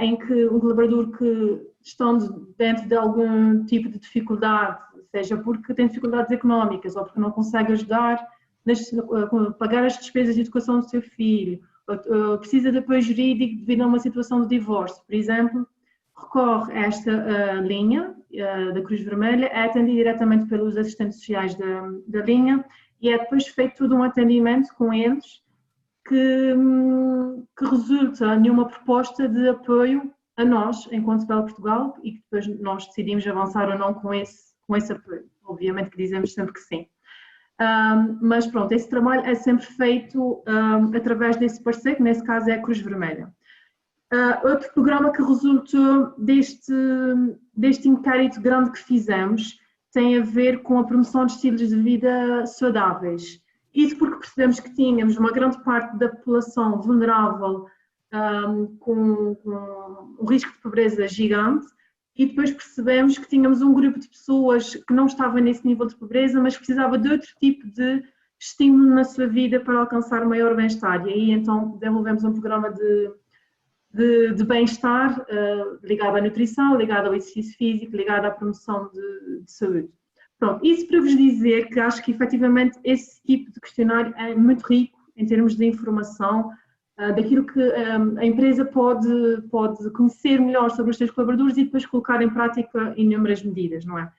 em que um colaborador que estando dentro de algum tipo de dificuldade, seja porque tem dificuldades económicas ou porque não consegue ajudar a pagar as despesas de educação do seu filho, ou precisa de apoio jurídico devido a uma situação de divórcio, por exemplo, recorre a esta linha da Cruz Vermelha, é atendido diretamente pelos assistentes sociais da linha e é depois feito todo um atendimento com eles que resulta em uma proposta de apoio a nós, enquanto Belo Portugal, e que depois nós decidimos avançar ou não com esse apoio. Obviamente que dizemos sempre que sim. Mas pronto, esse trabalho é sempre feito através desse parceiro, que nesse caso é a Cruz Vermelha. Outro programa que resultou deste inquérito grande que fizemos tem a ver com a promoção de estilos de vida saudáveis. Isso porque percebemos que tínhamos uma grande parte da população vulnerável com um risco de pobreza gigante e depois percebemos que tínhamos um grupo de pessoas que não estava nesse nível de pobreza, mas precisava de outro tipo de estímulo na sua vida para alcançar maior bem-estar. E aí então desenvolvemos um programa de bem-estar ligado à nutrição, ligado ao exercício físico, ligado à promoção de saúde. Pronto, isso para vos dizer que acho que efetivamente esse tipo de questionário é muito rico em termos de informação, daquilo que a empresa pode conhecer melhor sobre os seus colaboradores e depois colocar em prática inúmeras medidas, não é?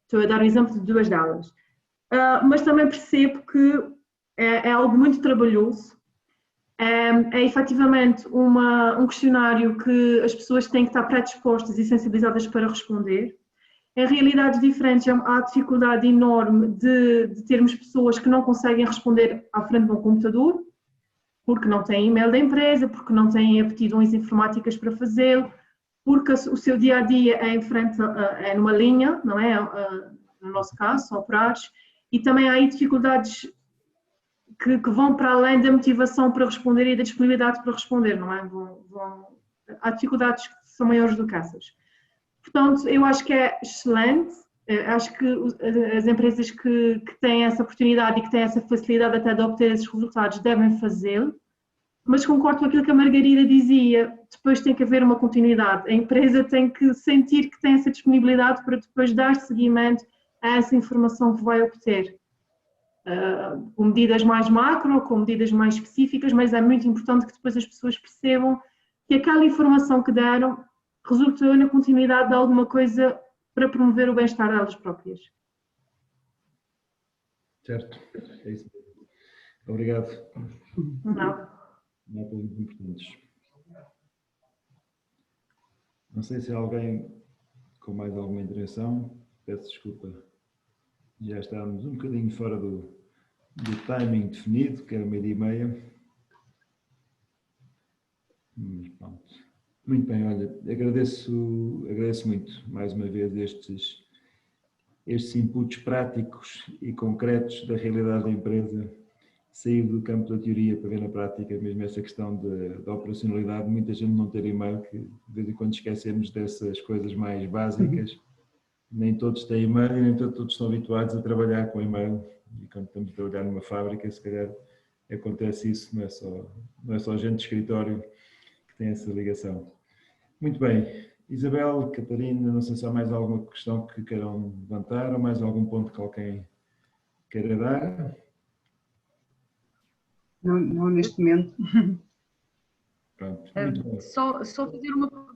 Estou a dar um exemplo de duas delas. Mas também percebo que é algo muito trabalhoso. É efetivamente um questionário que as pessoas têm que estar predispostas e sensibilizadas para responder. Em realidades diferentes há dificuldade enorme de termos pessoas que não conseguem responder à frente de um computador, porque não têm e-mail da empresa, porque não têm aptidões informáticas para fazê-lo, porque o seu dia-a-dia é numa linha, não é? No nosso caso, são operários, e também há aí dificuldades que vão para além da motivação para responder e da disponibilidade para responder, não é? Há dificuldades que são maiores do que essas. Portanto, eu acho que é excelente, acho que as empresas que têm essa oportunidade e que têm essa facilidade até de obter esses resultados devem fazê-lo, mas concordo com aquilo que a Margarida dizia, depois tem que haver uma continuidade, a empresa tem que sentir que tem essa disponibilidade para depois dar seguimento a essa informação que vai obter, com medidas mais macro, com medidas mais específicas, mas é muito importante que depois as pessoas percebam que aquela informação que deram resultou na continuidade de alguma coisa para promover o bem-estar delas próprias. Certo, é isso mesmo. Obrigado. Não. Notas muito importantes. Não sei se há alguém com mais alguma intervenção. Peço desculpa. Já estávamos um bocadinho fora do timing definido, que era 12h30. Mas pronto. Muito bem, olha, agradeço muito, mais uma vez, estes inputs práticos e concretos da realidade da empresa, sair do campo da teoria para ver na prática, mesmo essa questão da operacionalidade, muita gente não ter e-mail, que de vez em quando esquecemos dessas coisas mais básicas, nem todos têm e-mail e nem todos estão habituados a trabalhar com e-mail, e quando estamos a trabalhar numa fábrica, se calhar acontece isso, não é só gente de escritório que tem essa ligação. Muito bem. Isabel, Catarina, não sei se há mais alguma questão que queiram levantar ou mais algum ponto que alguém queira dar. Não neste momento. Pronto,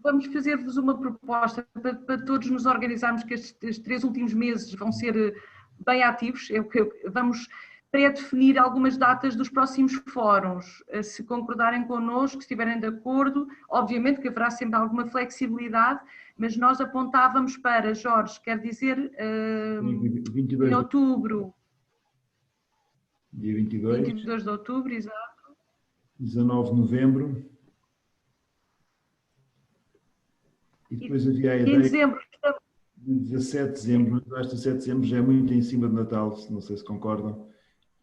vamos fazer-vos uma proposta para todos nos organizarmos, que estes 3 últimos meses vão ser bem ativos. Vamos pré-definir algumas datas dos próximos fóruns, se concordarem connosco, se estiverem de acordo. Obviamente que haverá sempre alguma flexibilidade, mas nós apontávamos para, Jorge, quer dizer, 22 em outubro. Dia 22. 22 de outubro, exato. 19 de novembro. E depois havia a ideia... Em dezembro. De 17 de dezembro, mas acho que 17 de dezembro já é muito em cima de Natal, não sei se concordam.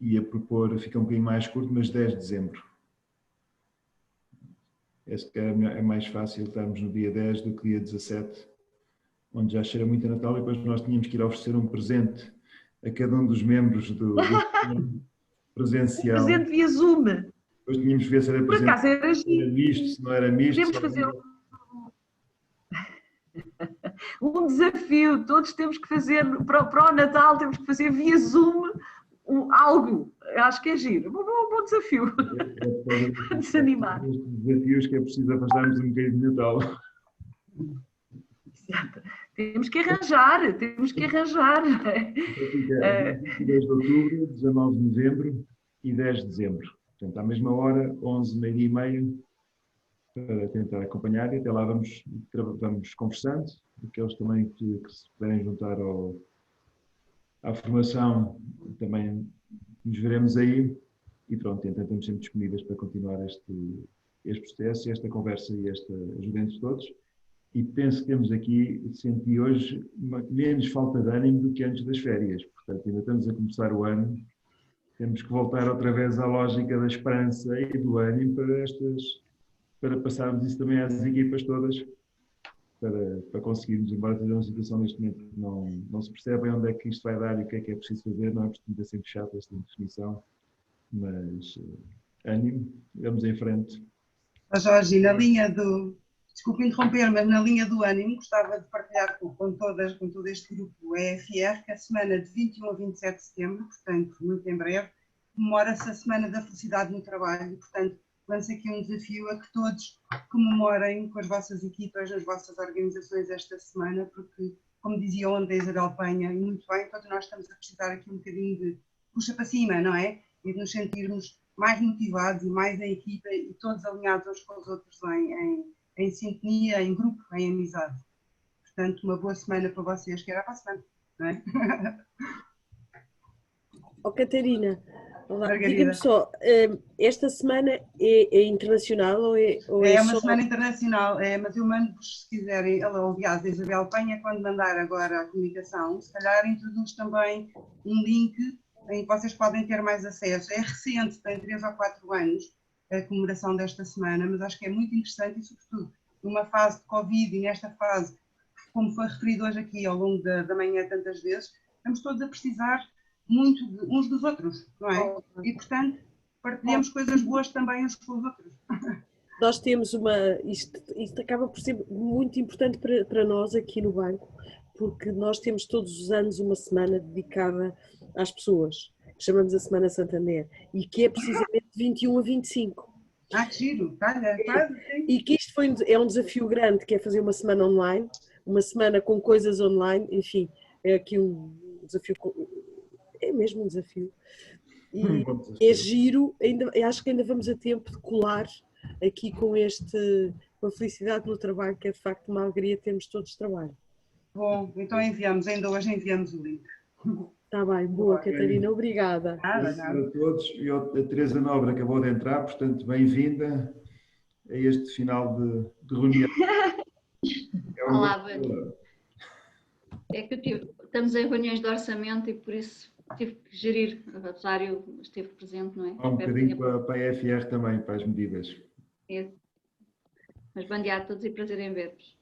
Ia propor, fica um bocadinho mais curto, mas 10 de dezembro. É mais fácil estarmos no dia 10 do que dia 17, onde já cheira muito a Natal, e depois nós tínhamos que ir oferecer um presente a cada um dos membros do presencial. Presente via Zoom. Depois tínhamos que ver se era Por acaso era misto, se não era misto. Temos que fazer um desafio, todos temos que fazer, para o Natal temos que fazer via Zoom algo. Acho que é giro. Um bom desafio. Desanimar. Desafios que é preciso afastarmos um bocadinho de Natal. Exato. Temos que arranjar. 22 de outubro, 19 de novembro e 10 de dezembro. Portanto, à mesma hora, 11, meio-dia e meia, para tentar acompanhar, e até lá vamos conversando. Aqueles também que se puderem juntar à formação, também nos veremos aí. E pronto, então estamos sempre disponíveis para continuar este processo, esta conversa e ajudem-nos todos. E penso que temos aqui, senti hoje, menos falta de ânimo do que antes das férias. Portanto, ainda estamos a começar o ano. Temos que voltar outra vez à lógica da esperança e do ânimo para passarmos isso também às equipas todas, para conseguirmos, embora seja uma situação neste momento que não se percebe onde é que isto vai dar e o que é preciso fazer, não é? Porque é sempre chato esta indefinição, mas ânimo, vamos em frente. Jorge, na linha do... Desculpe interromper, mas na linha do ânimo, gostava de partilhar com todo este grupo EFR que a semana de 21 a 27 de setembro, portanto, muito em breve, comemora-se a Semana da Felicidade no Trabalho. Portanto, lanço aqui um desafio a que todos comemorem com as vossas equipas, nas vossas organizações esta semana, porque, como dizia ontem a Isabel Penha, e muito bem, todos nós estamos a precisar aqui um bocadinho de puxa para cima, não é? E de nos sentirmos mais motivados e mais em equipa e todos alinhados uns com os outros em sintonia, em grupo, em amizade. Portanto, uma boa semana para vocês, que era para a semana, não é? Catarina, diga-me só, esta semana é internacional ou é uma semana internacional, mas eu mando-vos, se quiserem, aliás, a Isabel Penha, quando mandar agora a comunicação, se calhar introduz também um link em que vocês podem ter mais acesso. É recente, tem 3 ou 4 anos, a comemoração desta semana, mas acho que é muito interessante e, sobretudo, numa fase de Covid e nesta fase, como foi referido hoje aqui ao longo da manhã tantas vezes, estamos todos a precisar muito uns dos outros, não é? E, portanto, partilhamos coisas boas também uns com os outros. Nós temos isto acaba por ser muito importante para nós aqui no banco, porque nós temos todos os anos uma semana dedicada às pessoas, que chamamos a Semana Santander, e que é precisamente de 21 a 25. Que giro, E que isto é um desafio grande, que é fazer uma semana online, uma semana com coisas online, enfim, é aqui um desafio, é mesmo um desafio. E é giro, acho que ainda vamos a tempo de colar aqui com a felicidade no trabalho, que é de facto uma alegria termos todos trabalho. Bom, então ainda hoje enviamos o link. Está bem, boa, Catarina, obrigada. Nada. A todos, e a Teresa Nobre acabou de entrar, portanto, bem-vinda a este final de reunião. Olá, Vânia. É que estamos em reuniões de orçamento e por isso tive que gerir, o Rosário esteve presente, não é? Um bocadinho para a EFR também, para as medidas. Mas bom dia a todos e prazer em ver-vos.